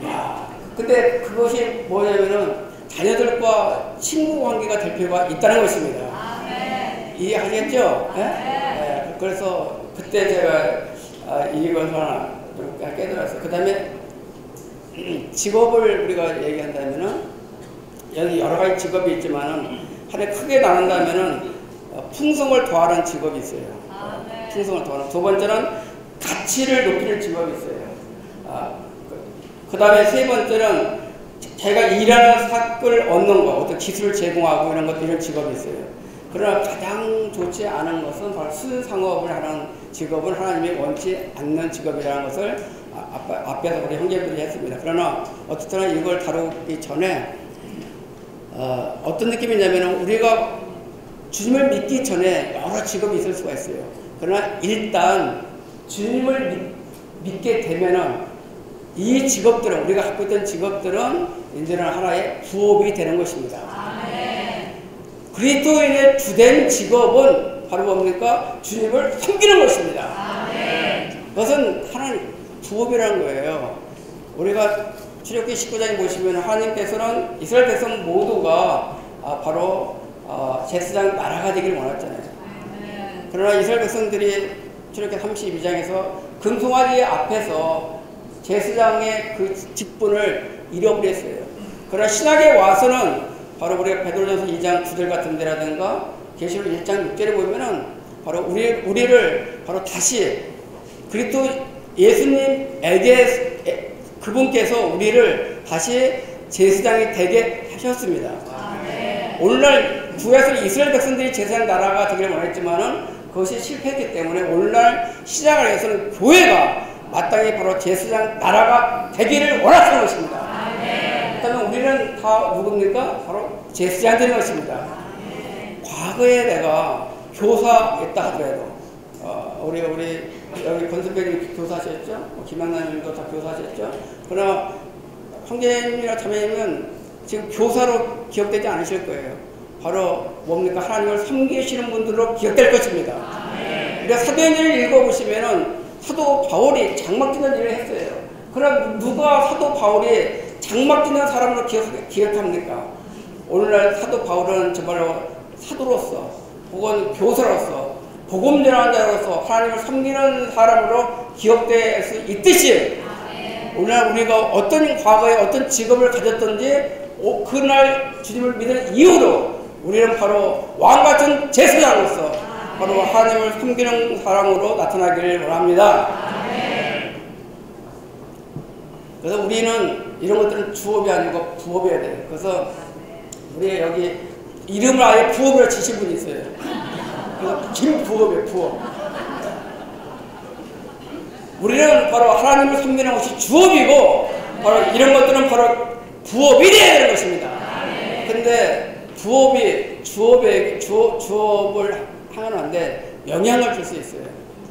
야, 근데 그것이 뭐냐면은 자녀들과 친구 관계가 될 필요가 있다는 것입니다. 이해하겠죠? 네? 그래서 그때 제가 이것을 하나 좀 깨달았어요. 그 다음에 직업을 우리가 얘기한다면은 여기 여러 가지 직업이 있지만은 하나에 크게 나눈다면은 풍성을 더하는 직업이 있어요. 풍성을 더하는. 두 번째는 가치를 높이는 직업이 있어요. 그 다음에 세 번째는 제가 일하는 사건을 얻는 것, 어떤 기술을 제공하고 이런 것, 이런 직업이 있어요. 그러나 가장 좋지 않은 것은 바로 순상업을 하는 직업은 하나님이 원치 않는 직업이라는 것을 앞에서 우리 형제들이 했습니다. 그러나 어쨌든 이걸 다루기 전에 어떤 느낌이냐면 우리가 주님을 믿기 전에 여러 직업이 있을 수가 있어요. 그러나 일단 주님을 믿게 되면은 이 직업들은, 우리가 갖고 있던 직업들은 이제는 하나의 부업이 되는 것입니다. 그리스도인의 주된 직업은 바로 뭡니까? 주님을 섬기는 것입니다. 그것은 하나님 부업이라는 거예요. 우리가 출애굽기 19장에 보시면 하나님께서는 이스라엘 백성 모두가 바로 제사장 나라가 되기를 원했잖아요. 그러나 이스라엘 백성들이 출애굽기 32장에서 금송아지 앞에서 제사장의 그 직분을 잃어버렸어요. 그러나 신학에 와서는 바로 우리가 베드로전서 2장 9절 같은 데라든가 계시록 1장 6절에 보면은 바로 우리를 바로 다시 그리스도 예수님에게 그분께서 우리를 다시 제사장이 되게 하셨습니다. 오늘날 구약에서 이스라엘 백성들이 제사장 나라가 되기를 원했지만은 그것이 실패했기 때문에 오늘날 시작을 해서는 교회가 마땅히 바로 제사장 나라가 되기를 원하는 것입니다. 그렇다면 우리는 다 누굽니까? 바로 제사장들인 것입니다. 과거에 내가 교사였다 하더라도 우리 여기 권선배님 교사하셨죠? 김양남님도 다 교사하셨죠? 그러나 형제님이나 자매님은 지금 교사로 기억되지 않으실 거예요. 바로 뭡니까? 하나님을 섬기시는 분들로 기억될 것입니다. 그러니까 사도행전을 읽어보시면은 사도 바울이 장막 뛰는 일을 했어요. 그럼 누가 사도 바울이 장막 뛰는 사람으로 기억합니까? 오늘날 사도 바울은 정말로 사도로서 혹은 교사로서 복음 전하는 자로서 하나님을 섬기는 사람으로 기억될 수 있듯이 오늘날 우리가 어떤 과거에 어떤 직업을 가졌던지 그날 주님을 믿는 이후로 우리는 바로 왕같은 제사장으로서 바로 하나님을 섬기는 사람으로 나타나기를 원합니다. 그래서 우리는 이런 것들은 주업이 아니고 부업이어야 돼요. 그래서 우리 여기 이름을 아예 부업으로 지신 분이 있어요. 그래서 김부업이에요. 부업. 우리는 바로 하나님을 섬기는 것이 주업이고 바로 이런 것들은 바로 부업이 되어야 되는 것입니다. 근데 부업이 주업을 하는데 영향을 줄 수 있어요.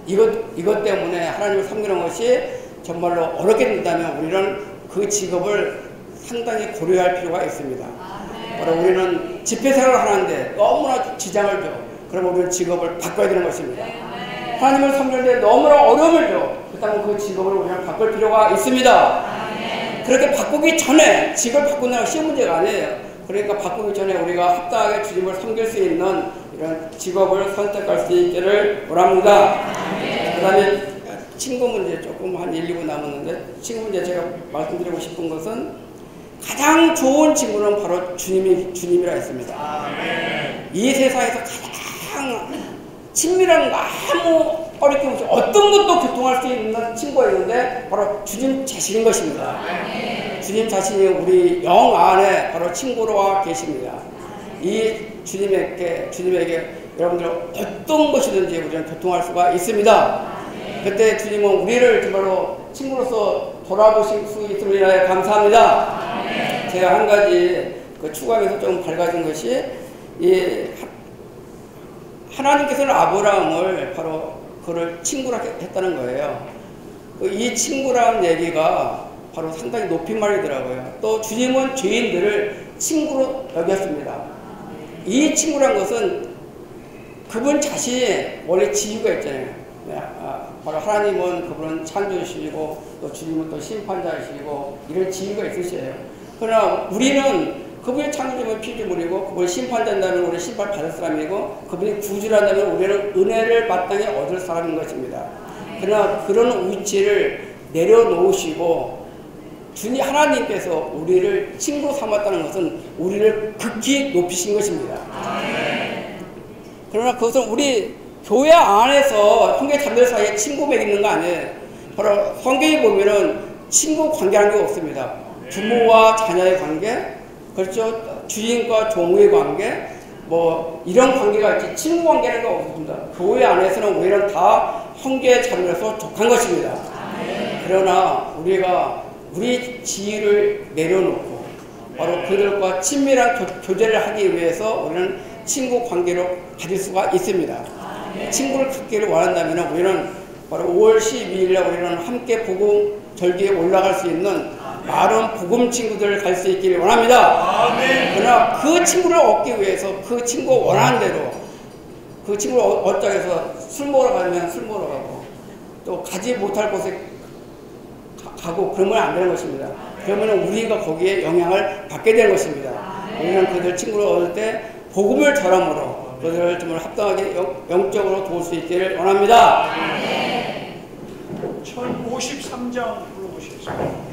이것 때문에 하나님을 섬기는 것이 정말로 어렵게 된다면 우리는 그 직업을 상당히 고려할 필요가 있습니다. 바로 우리는 집회 생활을 하는데 너무나 지장을 줘. 그러면 우리는 직업을 바꿔야 되는 것입니다. 하나님을 섬기는데 너무나 어려움을 줘. 그렇다면 그 직업을 우리는 바꿀 필요가 있습니다. 그렇게 바꾸기 전에 직업을 바꾼다는 건 쉬운 문제가 아니에요. 그러니까 바꾸기 전에 우리가 합당하게 주님을 섬길 수 있는 이런 직업을 선택할 수 있기를 원합니다. 그 다음에 친구 문제 조금 한 1, 2분 남았는데 친구 문제 제가 말씀드리고 싶은 것은 가장 좋은 친구는 바로 주님이라 했습니다. 이 세상에서 가장 친밀한 아무 어렵게 없이 어떤 것도 교통할 수 있는 친구가 있는데 바로 주님 자신인 것입니다. 주님 자신이 우리 영 안에 바로 친구로와 계십니다. 이 주님에게 여러분들 어떤 것이든지 우리는 교통할 수가 있습니다. 그때 주님은 우리를 정말로 친구로서 돌아보실 수 있음을 인하여 감사합니다. 제가 한 가지 추가해서 좀 밝아진 것이 하나님께서는 아브라함을 바로 그를 친구라 했다는 거예요. 이 친구라는 얘기가 바로 상당히 높인 말이더라고요. 또 주님은 죄인들을 친구로 여겼습니다. 이 친구란 것은 그분 자신이 원래 지위가 있잖아요. 바로 하나님은 그분은 창조주시고 또 주님은 또 심판자이시고 이런 지위가 있으셔요. 그러나 우리는 그분이 창조주면 피조물이고 그분이 심판자인다면 우리는 심판 받을 사람이고 그분이 구주란다면 우리는 은혜를 마땅히 얻을 사람인 것입니다. 그러나 그런 위치를 내려놓으시고 주님 하나님께서 우리를 친구로 삼았다는 것은 우리를 극히 높이신 것입니다. 그러나 그것은 우리 교회 안에서 형제 자매들 사이에 친구 맺는 거 아니에요. 바로 성경에 보면은 친구 관계라는 게 없습니다. 부모와 자녀의 관계, 그렇죠? 주인과 종의 관계, 뭐 이런 관계가 있지 친구 관계라는 게 없습니다. 교회 안에서는 오히려 다 형제 자매로서 족한 것입니다. 그러나 우리가 우리 지위를 내려놓고 바로 그들과 친밀한 교제를 하기 위해서 우리는 친구 관계로 가질 수가 있습니다. 친구를 갖기를 원한다면 우리는 바로 5월 12일날 우리는 함께 복음 절기에 올라갈 수 있는 많은 복음 친구들을 갈 수 있기를 원합니다. 그러나 그 친구를 얻기 위해서 그 친구가 원하는 대로 그 친구를 얻자고 해서 술 먹으러 가면 술 먹으러 가고 또 가지 못할 곳에 가고 그러면 안 되는 것입니다. 그러면 우리가 거기에 영향을 받게 되는 것입니다. 우리는 그들 친구를 얻을 때 복음을 전함으로 그들을 정말 합당하게 영적으로 도울 수 있기를 원합니다. 1053장 불러보시겠습니다.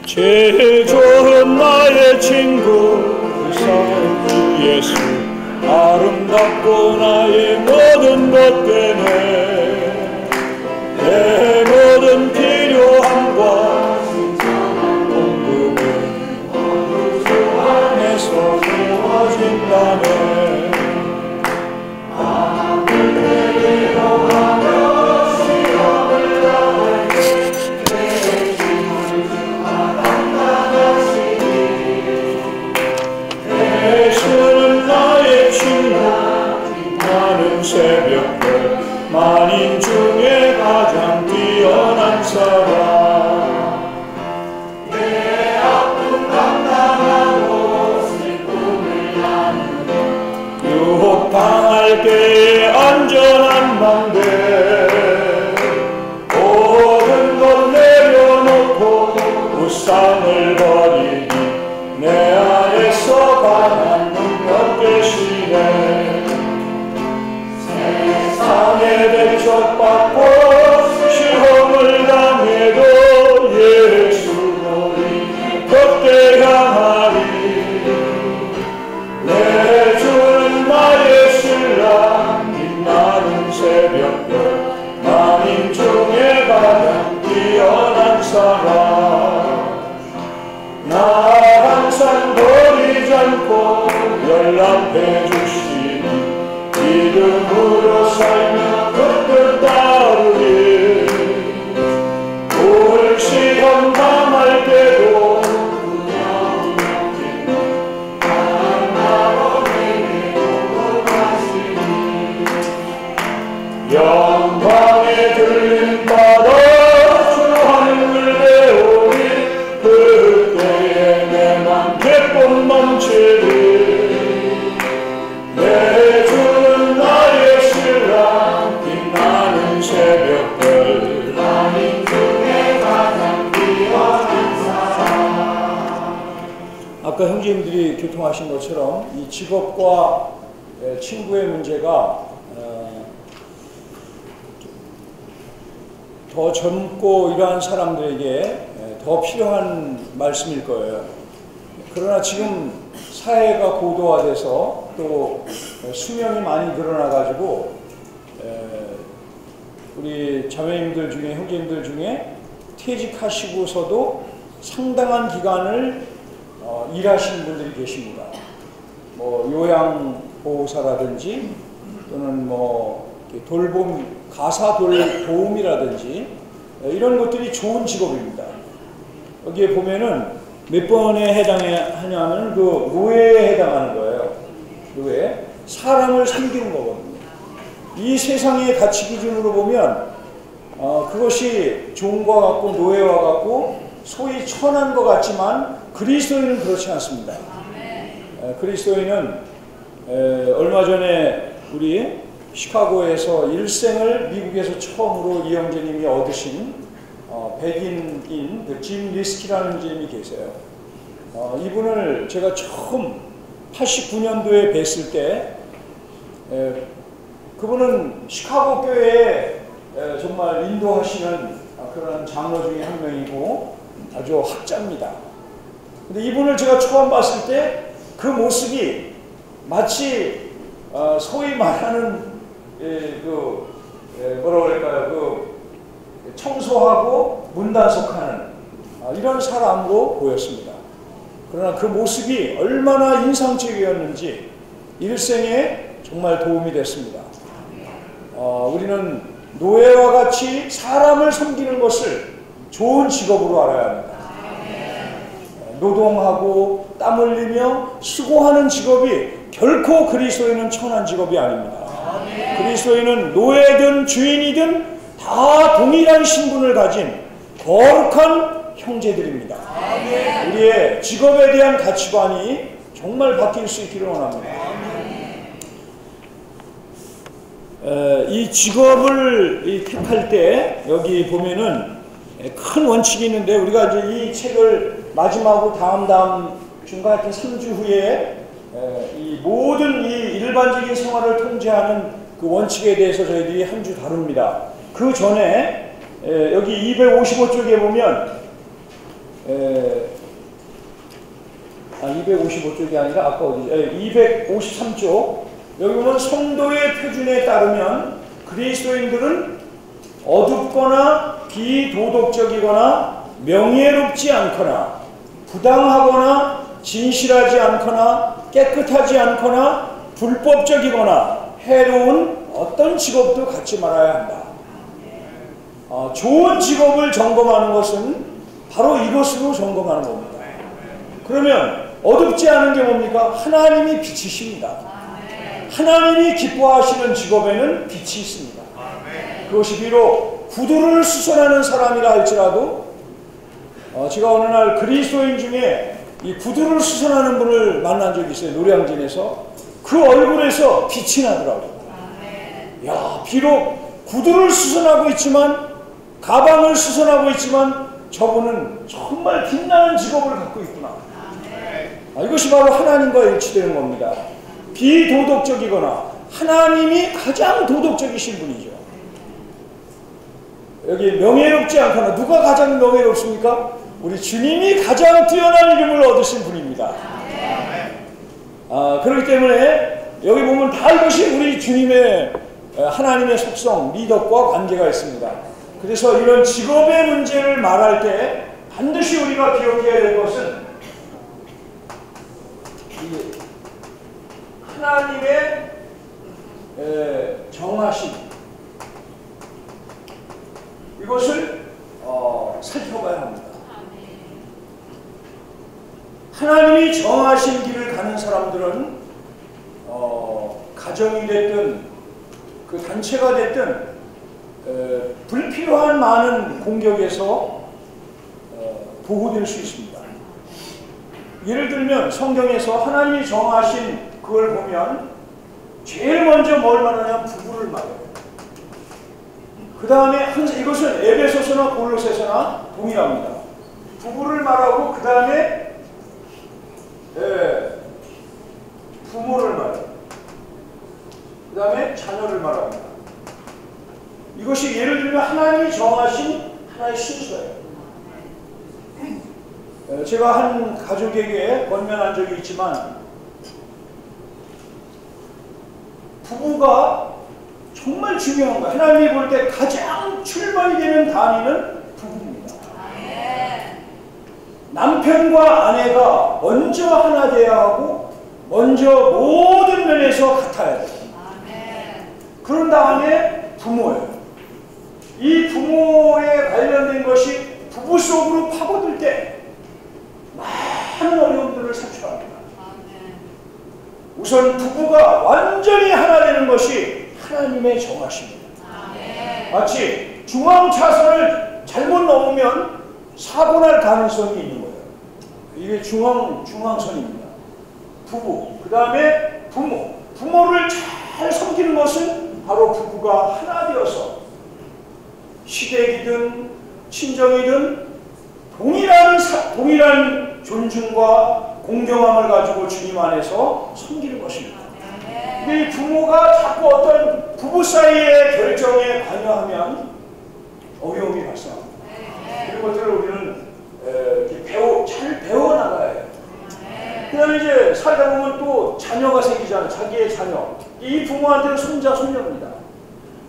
제일 좋은 나의 친구 주 예수 아름답고 나의 모든 것 되네 내 모든 필요함과 공급은 주 안에서 이루어진다네 새벽별 만인 중에 가장 뛰어난 사람 내 아픔 감당하고 슬픔을 나누고 유혹 당할 때에 안전한 망대 모든 것 내려놓고 우상을 버리니 내 안에서 강한 능력 되시네 세상에 대적받고 시험을 당해도 예수 너희 곁에 향하리 내 주는 나의 신랑 빛나는 새벽별 만인 중에 가장 뛰어난 사람 나 항상 버리지 않고 연락해 주시니 믿음으로 살며 그뜻 따르리 올 시험 당할 때도 두려움 없기는 하나로 내게 공급하시니 영광의 들림 받아 주 하늘 배우니 그때에 내 맘 기쁨 넘치리 내 주는 나의 신랑 말씀하신 것처럼 이 직업과 친구의 문제가 더 젊고 이러한 사람들에게 더 필요한 말씀일 거예요. 그러나 지금 사회가 고도화돼서 또 수명이 많이 늘어나가지고 우리 자매님들 중에, 형제님들 중에 퇴직하시고서도 상당한 기간을 일하시는 분들이 계십니다. 뭐 요양보호사라든지 또는 뭐 가사 도움이라든지 이런 것들이 좋은 직업입니다. 여기에 보면은 몇 번에 해당하냐면 그 노예에 해당하는 거예요. 노예. 사람을 섬기는 거거든요. 이 세상의 가치 기준으로 보면 그것이 종과 같고 노예와 같고 소위 천한 것 같지만 그리스도인은 그렇지 않습니다. 그리스도인은 얼마 전에 우리 시카고에서 일생을 미국에서 처음으로 이영재님이 얻으신 백인인 짐 리스키라는 분이 계세요. 이분을 제가 처음 89년도에 뵀을 때 그분은 시카고 교회에 정말 인도하시는 그런 장로 중에 한 명이고 아주 학자입니다. 근데 이분을 제가 처음 봤을 때 그 모습이 마치 소위 말하는 뭐라고 할까요? 청소하고 문단속하는 이런 사람으로 보였습니다. 그러나 그 모습이 얼마나 인상적이었는지 일생에 정말 도움이 됐습니다. 우리는 노예와 같이 사람을 섬기는 것을 좋은 직업으로 알아야 합니다. 노동하고 땀 흘리며 수고하는 직업이 결코 그리스도인은 천한 직업이 아닙니다. 그리스도인은 노예든 주인이든 다 동일한 신분을 가진 거룩한 형제들입니다. 우리의 직업에 대한 가치관이 정말 바뀔 수 있기를 원합니다. 이 직업을 택할 때 여기 보면은 큰 원칙이 있는데 우리가 이제 이 책을 마지막으로 다음 중간 같은 3주 후에 이 모든 이 일반적인 생활을 통제하는 그 원칙에 대해서 저희들이 한 주 다룹니다. 그 전에 여기 255쪽에 보면 255쪽이 아니라 아까 어디 253쪽 여기 보면 성도의 표준에 따르면 그리스도인들은 어둡거나 비도덕적이거나 명예롭지 않거나 부당하거나 진실하지 않거나 깨끗하지 않거나 불법적이거나 해로운 어떤 직업도 갖지 말아야 한다. 좋은 직업을 점검하는 것은 바로 이것으로 점검하는 겁니다. 그러면 어둡지 않은 게 뭡니까? 하나님이 빛이십니다. 하나님이 기뻐하시는 직업에는 빛이 있습니다. 그것이 비록 구두를 수선하는 사람이라 할지라도 제가 어느 날 그리스도인 중에 이 구두를 수선하는 분을 만난 적이 있어요. 노량진에서. 그 얼굴에서 빛이 나더라고요. 야, 비록 구두를 수선하고 있지만 가방을 수선하고 있지만 저분은 정말 빛나는 직업을 갖고 있구나. 이것이 바로 하나님과 일치되는 겁니다. 비도덕적이거나 하나님이 가장 도덕적이신 분이죠. 여기 명예롭지 않거나 누가 가장 명예롭습니까? 우리 주님이 가장 뛰어난 이름을 얻으신 분입니다. 그렇기 때문에 여기 보면 다 이것이 우리 주님의 하나님의 속성, 미덕과 관계가 있습니다. 그래서 이런 직업의 문제를 말할 때 반드시 우리가 기억해야 될 것은 하나님의 정하심 이것을 살펴봐야 합니다. 하나님이 정하신 길을 가는 사람들은 가정이 됐든 그 단체가 됐든 불필요한 많은 공격에서 보호될 수 있습니다. 예를 들면 성경에서 하나님이 정하신 그걸 보면 제일 먼저 뭘 말하냐면 부부를 말해요. 그 다음에 항상 이것은 에베소서나 골로새서나 동일합니다. 부부를 말하고 그 다음에 부모를 말합니다. 그 다음에 자녀를 말합니다. 이것이 예를 들면 하나님이 정하신 하나의 순서예요. 제가 한 가족에게 권면한 적이 있지만 부부가 정말 중요한 거예요. 하나님이 볼 때 가장 출발이 되는 단위는 부부입니다. 남편과 아내가 먼저 하나 돼야 하고 먼저 모든 면에서 같아야 돼요. 그런 다음에 부모예요. 이 부모에 관련된 것이 부부 속으로 파고들 때 많은 어려움들을 산출합니다. 우선 부부가 완전히 하나 되는 것이 하나님의 정하십니다. 마치 중앙차선을 잘못 넘으면 사고 날 가능성이 있는 거예요. 이게 중앙선입니다. 부부, 그 다음에 부모. 부모를 잘 섬기는 것은 바로 부부가 하나 되어서 시댁이든 친정이든 동일한 존중과 공경함을 가지고 주님 안에서 섬기는 것입니다. 근데 이 부모가 자꾸 어떤 부부 사이의 결정에 관여하면 어려움이 발생합니다. 이런 것들을 우리는 잘 배워나가야 해요. 그 다음에 이제 살다 보면 또 자녀가 생기잖아요. 자기의 자녀. 이 부모한테는 손자, 손녀입니다.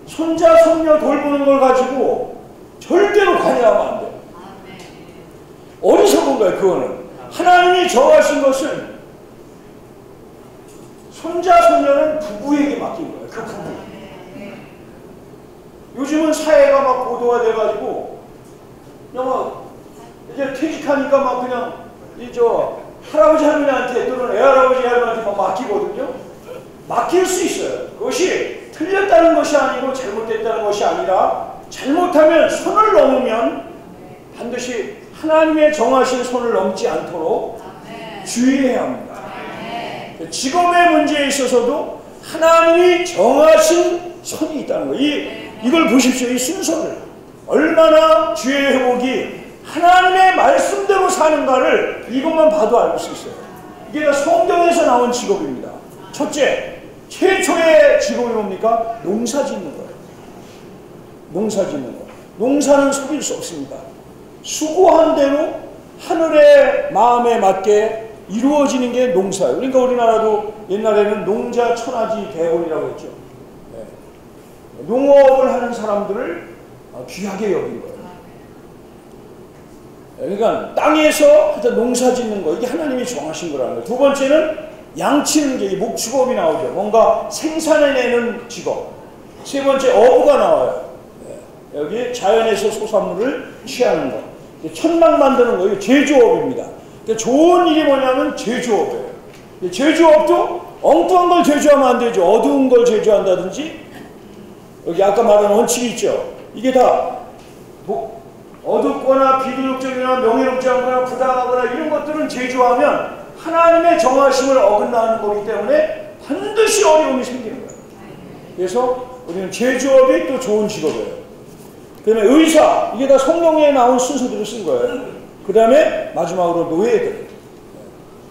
손자, 손녀 돌보는 걸 가지고 절대로 관여하면 안 돼요. 어리석은 거예요, 그거는. 하나님이 정하신 것은 손자, 손녀는 부부에게 맡긴 거예요. 그 부부. 요즘은 사회가 막 고도화 돼가지고 그냥 막 이제 퇴직하니까 막 그냥 할아버지 할머니한테 또는 애할아버지 할머니한테 막 맡기거든요. 맡길 수 있어요. 그것이 틀렸다는 것이 아니고 잘못됐다는 것이 아니라 잘못하면 선을 넘으면 반드시 하나님의 정하신 선을 넘지 않도록 주의해야 합니다. 직업의 문제에 있어서도 하나님이 정하신 선이 있다는 거예요. 이걸 보십시오. 이 순서를. 얼마나 주의 회복이 하나님의 말씀대로 사는가를 이것만 봐도 알 수 있어요. 이게 성경에서 나온 직업입니다. 첫째, 최초의 직업이 뭡니까? 농사 짓는 거예요. 농사 짓는 거. 농사는 속일 수 없습니다. 수고한 대로 하늘의 마음에 맞게 이루어지는 게 농사예요. 그러니까 우리나라도 옛날에는 농자 천하지 대원이라고 했죠. 네. 농업을 하는 사람들을 귀하게 여긴 거예요. 그러니까 땅에서 하여튼 농사 짓는 거, 이게 하나님이 정하신 거라는 거예요. 두 번째는 양치는 게 목축업이 나오죠. 뭔가 생산해내는 직업. 세 번째 어부가 나와요. 네. 여기 자연에서 소산물을 취하는 거. 천막 만드는 거예요. 제조업입니다. 그러니까 좋은 일이 뭐냐면 제조업이에요. 제조업도 엉뚱한 걸 제조하면 안 되죠. 어두운 걸 제조한다든지, 여기 아까 말한 원칙이 있죠. 이게 다 어둡거나 비도덕적이나 명예롭지 않거나 부당하거나 이런 것들은 제조하면 하나님의 정하심을 어긋나는 거기 때문에 반드시 어려움이 생기는 거예요. 그래서 우리는 제조업이 또 좋은 직업이에요. 그 다음에 의사, 이게 다 성경에 나온 순서대로 쓴 거예요. 그 다음에 마지막으로 노예들.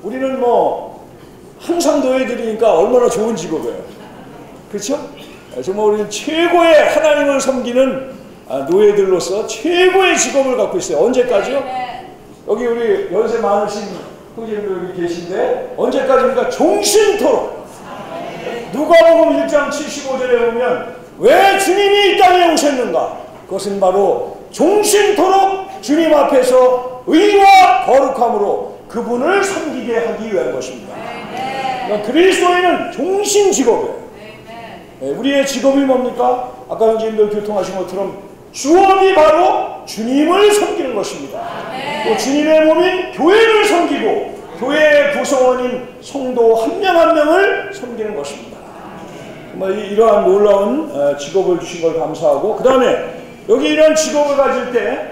우리는 뭐 항상 노예들이니까 얼마나 좋은 직업이에요. 그렇죠? 정말 우리는 최고의 하나님을 섬기는 노예들로서 최고의 직업을 갖고 있어요. 언제까지요? 여기 우리 연세 많으신 형제님들 여기 계신데 언제까지입니까? 종신토록. 누가복음 1장 75절에 보면 왜 주님이 이 땅에 오셨는가? 그것은 바로 종신토록 주님 앞에서 의와 거룩함으로 그분을 섬기게 하기 위한 것입니다. 그러니까 그리스도인은 종신 직업이에요. 우리의 직업이 뭡니까? 아까 형제님들 교통하신 것처럼 주업이 바로 주님을 섬기는 것입니다. 또 주님의 몸인 교회를 섬기고 교회의 구성원인 성도 한 명 한 명을 섬기는 것입니다. 정말 이러한 놀라운 직업을 주신 걸 감사하고, 그 다음에 여기 이런 직업을 가질 때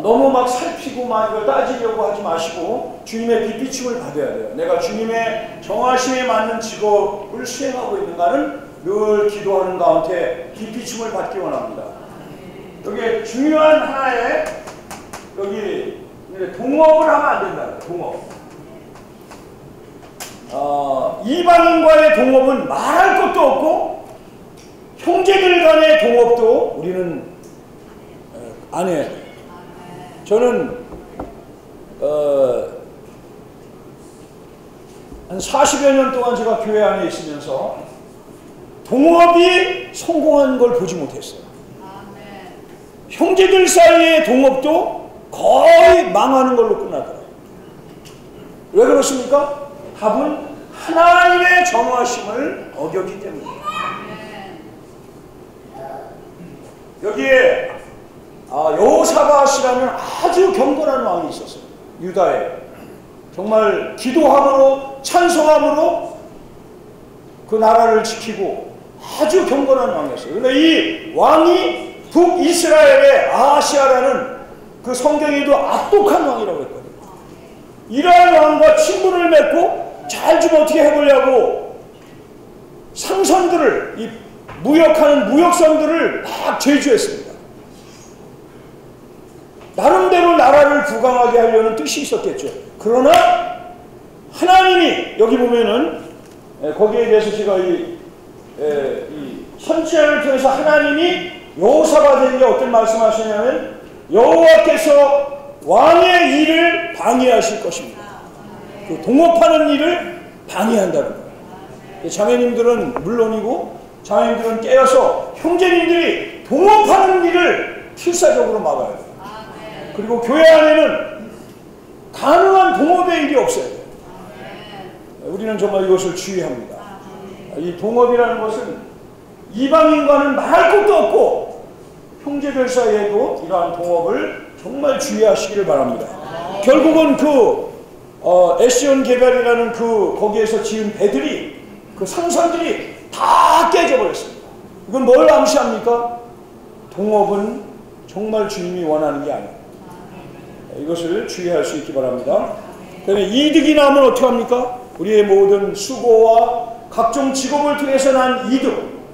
너무 막 살피고 막 이걸 따지려고 하지 마시고 주님의 빛비춤을 받아야 돼요. 내가 주님의 정하심에 맞는 직업을 수행하고 있는가는 늘 기도하는 가운데 빛비춤을 받기 원합니다. 여기 중요한 하나의 동업을 하면 안 된다. 동업. 이방인과의 동업은 말할 것도 없고 형제들 간의 동업도 우리는 안 해야 돼요. 저는 한 40여 년 동안 제가 교회 안에 있으면서 동업이 성공한 걸 보지 못했어요. 형제들 사이의 동업도 거의 망하는 걸로 끝나더라고요. 왜 그렇습니까? 답은 하나님의 정하심을 어겼기 때문이에요. 여기에 여호사밧이라는 아주 경건한 왕이 있었어요. 유다에. 정말 기도함으로 찬송함으로 그 나라를 지키고 아주 경건한 왕이었어요. 그런데 이 왕이 북이스라엘의 아하시아라는 그 성경에도 악독한 왕이라고 했거든요. 이러한 왕과 친분을 맺고 잘 좀 어떻게 해보려고 상선들을, 이 무역하는 무역선들을 막 제주했습니다. 나름대로 나라를 부강하게 하려는 뜻이 있었겠죠. 그러나 하나님이 여기 보면은 거기에 대해서 제가 이 선지자를 통해서 하나님이 여호사밧에게 어떤 말씀하시냐면 여호와께서 왕의 일을 방해하실 것입니다. 그 동업하는 일을 방해한다는 거예요. 자매님들은 물론이고 자매님들은 깨어서 형제님들이 동업하는 일을 필사적으로 막아야 돼요. 그리고 교회 안에는 가능한 동업의 일이 없어야 돼요. 우리는 정말 이것을 주의합니다. 이 동업이라는 것은 이방인과는 말할 것도 없고 형제들 사이에도 이러한 동업을 정말 주의하시기를 바랍니다. 결국은 에시온 개발이라는 거기에서 지은 배들이 그 상선들이 다 깨져버렸습니다. 이건 뭘 암시합니까? 동업은 정말 주님이 원하는 게 아니에요. 이것을 주의할 수 있기 바랍니다. 그다음에 이득이 나면 어떻게 합니까? 우리의 모든 수고와 각종 직업을 통해서 난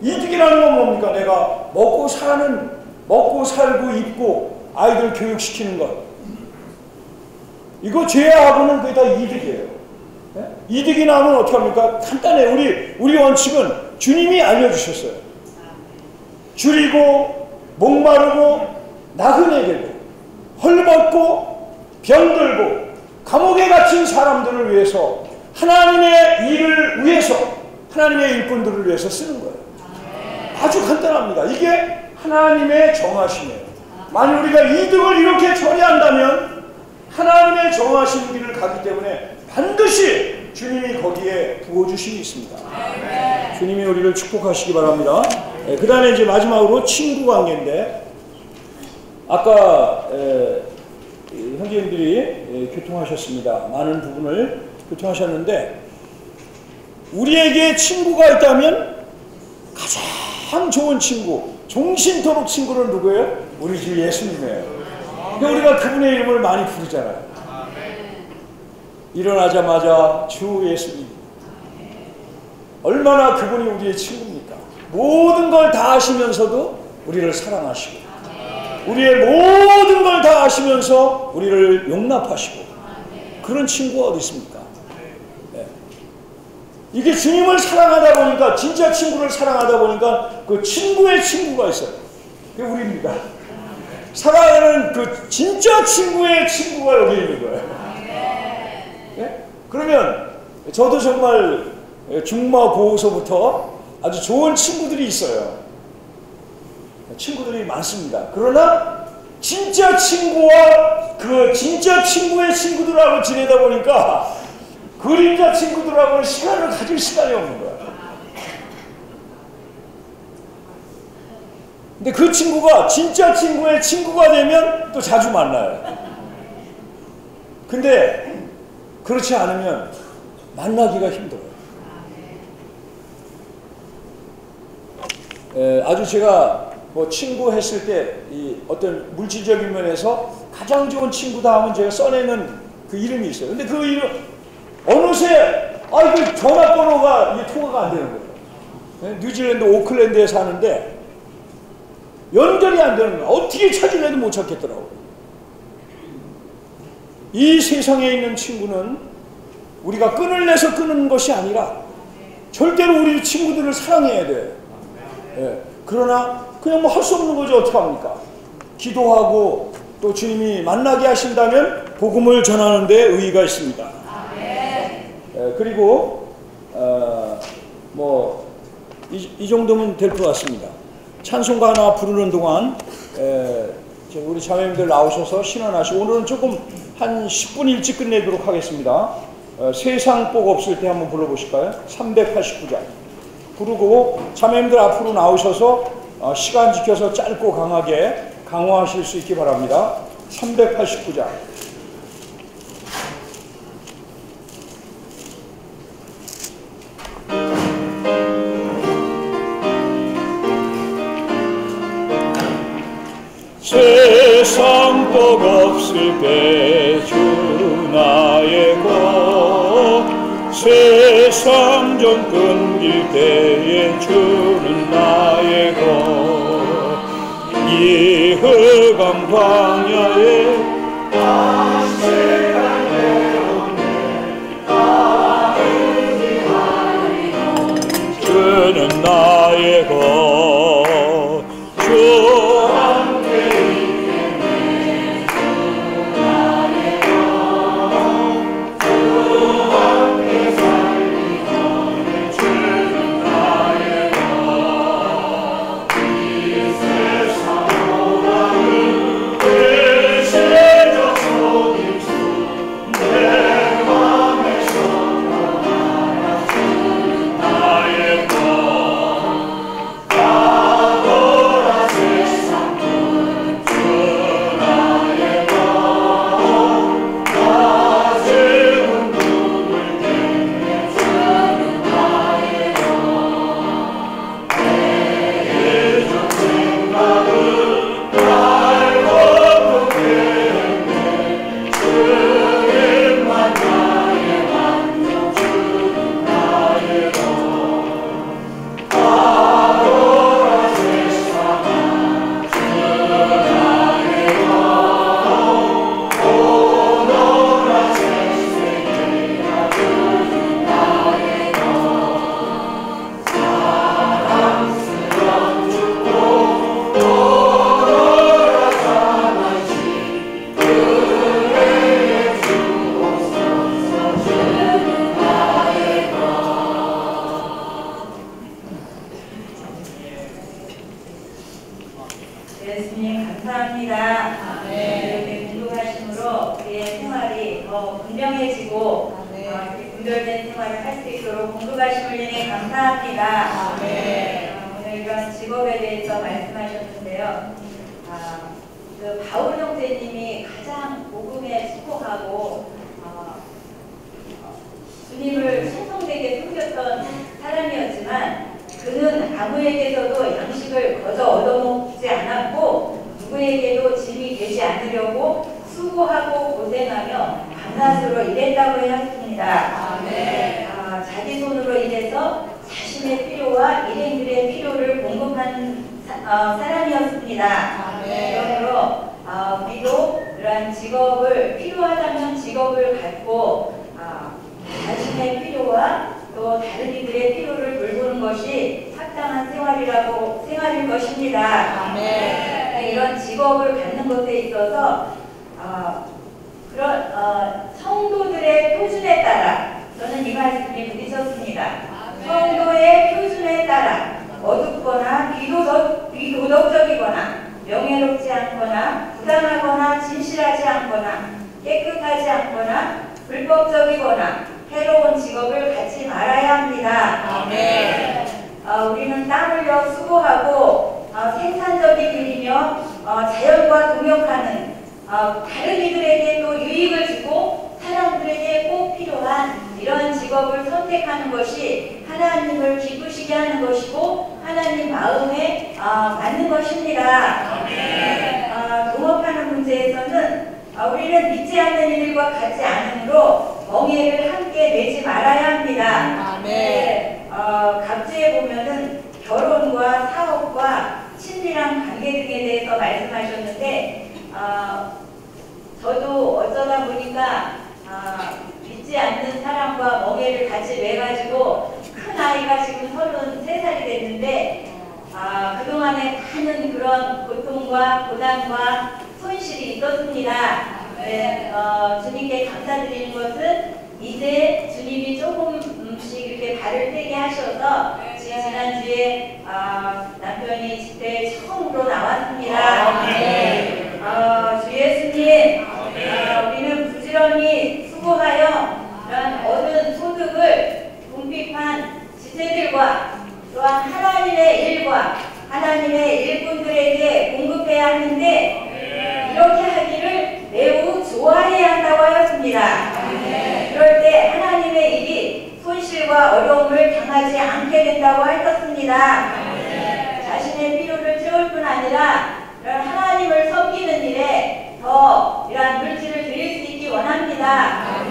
이득이라는 건 뭡니까? 내가 먹고 살고 입고 아이들 교육시키는 것. 이거 제외하고는 그게 다 이득이에요. 네? 이득이 나면 어떻게 합니까? 간단해요. 우리 원칙은 주님이 알려주셨어요. 줄이고 목마르고 나그네 되고 헐벗고 병들고 감옥에 갇힌 사람들을 위해서 하나님의 일을 위해서 하나님의 일꾼들을 위해서 쓰는 거예요. 아주 간단합니다. 이게 하나님의 정하심이에요. 만약 우리가 이득을 이렇게 처리한다면 하나님의 정하신 길을 가기 때문에 반드시 주님이 거기에 부어주심이 있습니다. 주님이 우리를 축복하시기 바랍니다. 그 다음에 이제 마지막으로 친구 관계인데 아까 형제님들이 교통하셨습니다. 많은 부분을 교통하셨는데 우리에게 친구가 있다면 가장 좋은 친구, 종신토록 친구는 누구예요? 우리 주 예수님이에요. 그러니까 우리가 그분의 이름을 많이 부르잖아요. 일어나자마자 주 예수님. 얼마나 그분이 우리의 친구입니까? 모든 걸 다 아시면서도 우리를 사랑하시고 우리의 모든 걸 다 아시면서 우리를 용납하시고 그런 친구가 어디 있습니까? 네. 이게 주님을 사랑하다 보니까 진짜 친구를 사랑하다 보니까 그 친구의 친구가 있어요. 그게 우리입니다. 사랑하는 그 진짜 친구의 친구가 여기 있는 거예요. 네? 그러면 저도 정말 중마고서부터 아주 좋은 친구들이 있어요. 친구들이 많습니다. 그러나 진짜 친구와 그 진짜 친구의 친구들하고 지내다 보니까 그림자 친구들하고는 시간을 가질 시간이 없는 거야. 근데 그 친구가 진짜 친구의 친구가 되면 또 자주 만나요. 근데 그렇지 않으면 만나기가 힘들어요. 아주 제가 친구 했을 때 이 어떤 물질적인 면에서 가장 좋은 친구다 하면 제가 써내는 그 이름이 있어요. 근데 그 이름 어느새 그 전화번호가 이게 통화가 안 되는 거예요. 뉴질랜드 오클랜드에 사는데 연결이 안 되는 거예요. 어떻게 찾으려도 못 찾겠더라고요. 이 세상에 있는 친구는 우리가 끈을 내서 끊는 것이 아니라 절대로 우리 친구들을 사랑해야 돼. 예. 그러나 그냥 뭐 할 수 없는 거죠. 어떡합니까? 기도하고 또 주님이 만나게 하신다면 복음을 전하는 데 의의가 있습니다. 예. 그리고 뭐 이 정도면 될 것 같습니다. 찬송가 하나 부르는 동안 우리 자매님들 나오셔서 신원하시고, 오늘은 조금 한 10분 일찍 끝내도록 하겠습니다. 세상 복 없을 때 한번 불러보실까요? 389장 부르고 자매님들 앞으로 나오셔서 시간 지켜서 짧고 강하게 강화하실 수 있기 바랍니다. 389장. 세상 복 없을 때 주 나의 것, 세상 좀 끊길 때에 주는 나의 것, 이 흑암 광야에 주는 나의 것, 주 예수님 감사합니다. 이렇게 공동하심으로 우리의 생활이 더 분명해지고 분별된 생활을 할 수 있도록 공동하심을 인해 감사합니다. 오늘 이런 직업에 대해서 말씀하셨는데요. 그 바울 형제님이 가장 복음에 수고하고 주님을 충성되게 섬겼던 사람이었지만, 그는 아무에게서도 양식을 거저 얻어먹지 않았고 누구에게도 짐이 되지 않으려고 수고하고 고생하며 밤낮으로 일했다고 했습니다. 자기 손으로 일해서 자신의 필요와 일행들의 필요를 공급한 사람이었습니다. 그러므로 우리도 이러한 직업을, 필요하다면 직업을 갖고 자신의 필요와 또 다른 이들의 필요를 돌보는 것이 합당한 생활일 것입니다. 이런 직업을 갖는 것에 있어서 그런 성도들의 표준에 따라, 저는 이 말씀이 부딪혔습니다. 성도의 표준에 따라 어둡거나 비도덕적이거나 명예롭지 않거나 부당하거나 진실하지 않거나 깨끗하지 않거나 불법적이거나 해로운 직업을 갖지 말아야 합니다. 우리는 땀 흘려 수고하고 생산적인 일이며 자연과 동역하는, 다른 이들에게 또 유익을 주고 사람들에게 꼭 필요한 이런 직업을 선택하는 것이 하나님을 기쁘시게 하는 것이고 하나님 마음에 맞는 것입니다. 동업하는 문제에서는 우리는 믿지 않는 이들과 같지 않으므로 멍해를 함께 내지 말아야 합니다. 갑주에 보면은 결혼과 사업과 친밀한 관계 등에 대해서 말씀하셨는데, 저도 어쩌다 보니까 믿지 않는 사람과 멍해를 같이 매가지고 큰 나이가 지금 33살이 됐는데 그동안에 많은 그런 고통과 고난과 손실이 있었습니다. 네, 주님께 감사드리는 것은 이제 주님이 조금씩 이렇게 발을 떼게 하셔서 지난주에 남편이 집회에 처음으로 나왔습니다. 네. 주 예수님, 우리는 부지런히 수고하여 얻은 소득을 궁핍한 지체들과 또한 하나님의 일과 하나님의 일꾼들에게 공급해야 하는데 이렇게 하기를 매우 좋아해야 한다고 하였습니다. 그럴 때 하나님의 일이 손실과 어려움을 당하지 않게 된다고 하였습니다. 자신의 필요를 채울 뿐 아니라 이런 하나님을 섬기는 일에 더 이러한 물질을 드릴 수 있기 원합니다.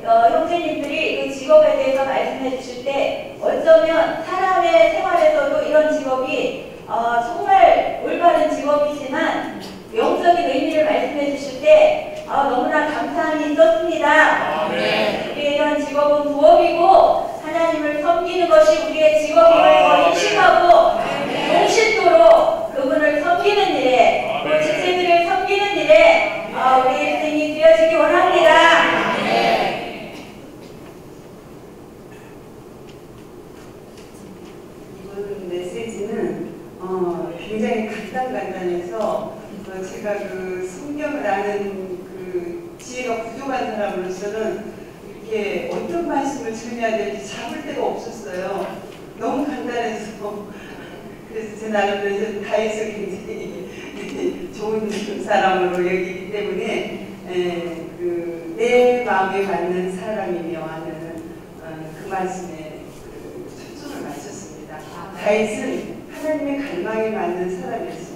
형제님들이 그 직업에 대해서 말씀해 주실 때 어쩌면 사람의 생활에서도 이런 직업이 정말 올바른 직업이지만 영적인 의미를 말씀해 주실 때 너무나 감사함이 있었습니다. 우리의 이런 직업은 부업이고 하나님을 섬기는 것이 우리의 직업임을 더 인식하고 동실도로 그분을 섬기는 일에 또 지체들을 섬기는 일에 우리 일생이 되어지기 원합니다. 이번 메시지는 굉장히 간단해서 제가 그 성경을 아는 그 지혜가 부족한 사람으로서는 이렇게 어떤 말씀을 전해야 될지 잡을 데가 없었어요. 너무 간단해서. 그래서 제 나름대로 다해서 굉장히 좋은 사람으로 여기기 때문에 내 마음에 맞는 사람이며 하는 그 말씀에 초점을 맞췄습니다. 다윗은 하나님의 갈망에 맞는 사람이었습니다.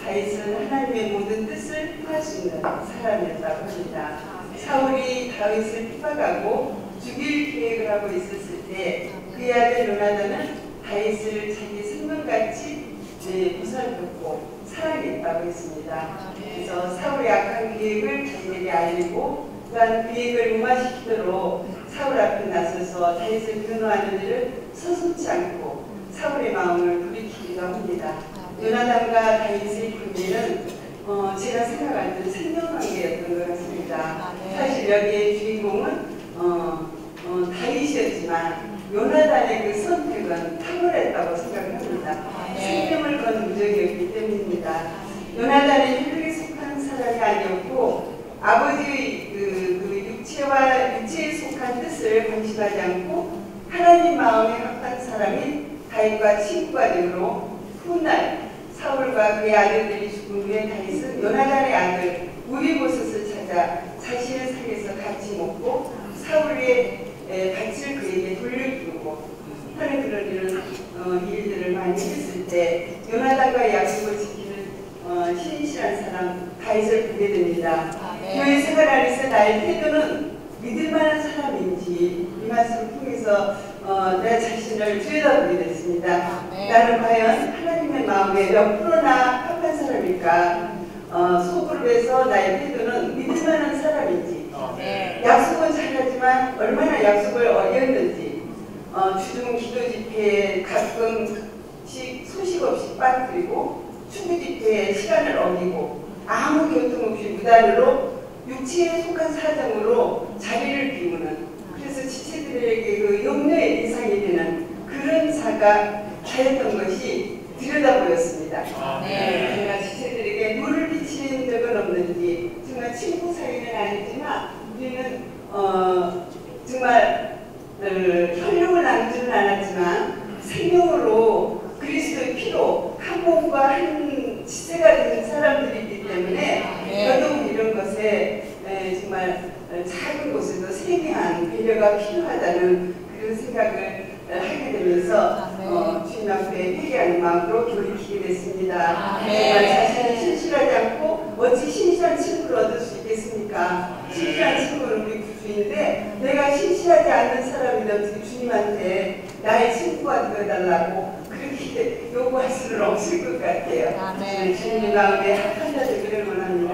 다윗은 하나님의 모든 뜻을 행할 수 있는 사람이었다고 합니다. 사울이 다윗을 핍박하고 죽일 계획을 하고 있었을 때 그의 아들 요나단은 다윗을 자기 생명같이 보살폈고 사랑했다고 했습니다. 그래서 사울의 악한 계획을 자신에게 알리고 또한 계획을 무마시키도록 사울 앞에 나서서 다윗을 변호하는 일을 서슴지 않고 사울의 마음을 돌이키기도 합니다. 요나단과 다윗의 관계는 제가 생각할 때는 생명관계였던 것 같습니다. 사실 여기의 주인공은 다윗이었지만 요나단의 그 선택은 탁월했다고 생각합니다. 생명을 건 무적이었기 때문입니다. 요나단은 혈육에 속한 사람이 아니었고 아버지의 그 육체에 속한 뜻을 방심하지 않고 하나님 마음에 합한 사람인 다윗과 친구가 되므로 훗날 사울과 그의 아들들이 죽은 후에 다윗은 요나단의 아들 우리보셋을 찾아 자신을 살려서 같이 먹고 사울의 밭을 그에게 돌려주고 하는 그런 일들을 많이 했을 때 요나단과의 약속을 지키는 신실한 사람 다윗을 보게 됩니다. 교회 생활 안에서 나의 태도는 믿을만한 사람인지 이 말씀을 통해서 내 자신을 들여다보게 됐습니다. 나는 과연 하나님의 마음에 몇 프로나 합한 사람일까? 소그룹에서 나의 태도는 믿을만한 사람인지 약속은 잘하지만 얼마나 약속을 어겼는지 주중 기도 집회에 가끔씩 소식 없이 빠뜨리고 축구 집회에 시간을 어기고 아무 교통 없이 무단으로 육체에 속한 사정으로 자리를 비우는 그래서 지체들에게 그 염려의 대상이 되는 그런 사가 하였던 것이 들여다보였습니다. 제가 지체들에게 눈을 비치는 적은 없는지 정말 친구 사이는 아니지만 우리는 정말 혈육을 나누지는 않았지만 생명으로 그리스도의 피로 한 몸과 한 지체가 되는 사람들이기 때문에 더더욱 이런 것에 정말 작은 곳에도 세미한 배려가 필요하다는 그런 생각을 하게 되면서 주님 앞에 회개하는 마음으로 돌이키게 됐습니다. 정말 자신이 신실하지 않고 어찌 신실한 친구를 얻을 수 있겠습니까? 신실한 친구는 우리 구주인데 내가 신실하지 않는 사람인데 어떻게 주님한테 나의 친구가 되어달라고 그렇게 요구할 수는 없을 것 같아요. 주님의 마음에 합한 자 되기를 원합니다.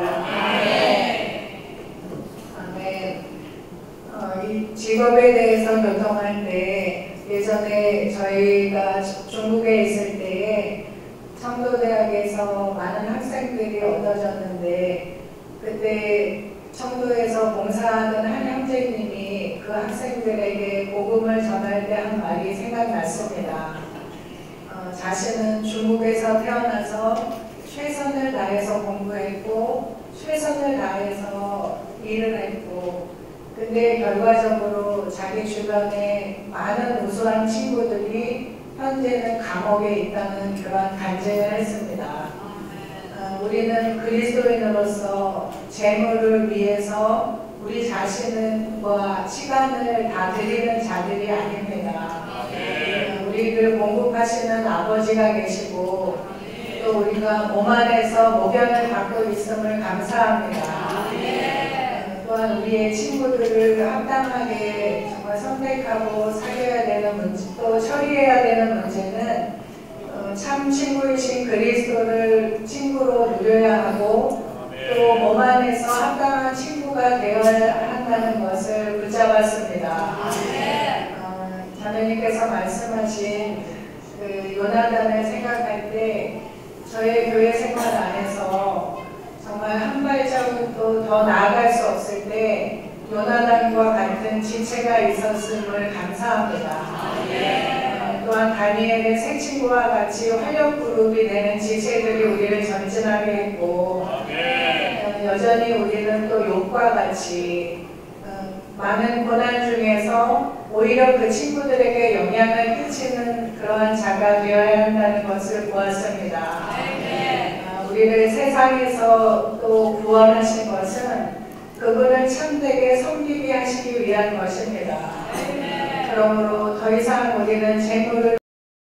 이 직업에 대해서 교통할 때 예전에 저희가 중국에 있을 때에 청도대학에서 많은 학생들이 얻어졌는데 그때 청도에서 봉사하던 한 형제님이 그 학생들에게 복음을 전할 때 한 말이 생각났습니다. 자신은 중국에서 태어나서 최선을 다해서 공부했고 최선을 다해서 일을 했고 근데 결과적으로 자기 주변에 많은 우수한 친구들이 현재는 감옥에 있다는 그런 간증을 했습니다. 우리는 그리스도인으로서 재물을 위해서 우리 자신과 시간을 다 드리는 자들이 아닙니다. 우리를 공급하시는 아버지가 계시고 또 우리가 몸 안에서 모병을 받고 있음을 감사합니다. 또한 우리의 친구들을 합당하게 정말 선택하고 사귀어야 되는 문제, 또 처리해야 되는 문제는 참 친구이신 그리스도를 친구로 누려야 하고 또 몸 안에서 합당한 친구가 되어야 한다는 것을 붙잡았습니다. 자매님께서 말씀하신 그 요나단을 생각할 때 저의 교회 생활 안에서 정말 한 발자국도 더 나아갈 수 없을 때 요나단과 같은 지체가 있었음을 감사합니다. 또한 다니엘의 새 친구와 같이 활력그룹이 되는 지체들이 우리를 전진하게 했고 여전히 우리는 또 욥과 같이 많은 고난 중에서 오히려 그 친구들에게 영향을 끼치는 그러한 자가 되어야 한다는 것을 보았습니다. 우리를 세상에서 또 구원하신 것은 그분을 참되게 섬기게 하시기 위한 것입니다. 그러므로 더 이상 우리는 재물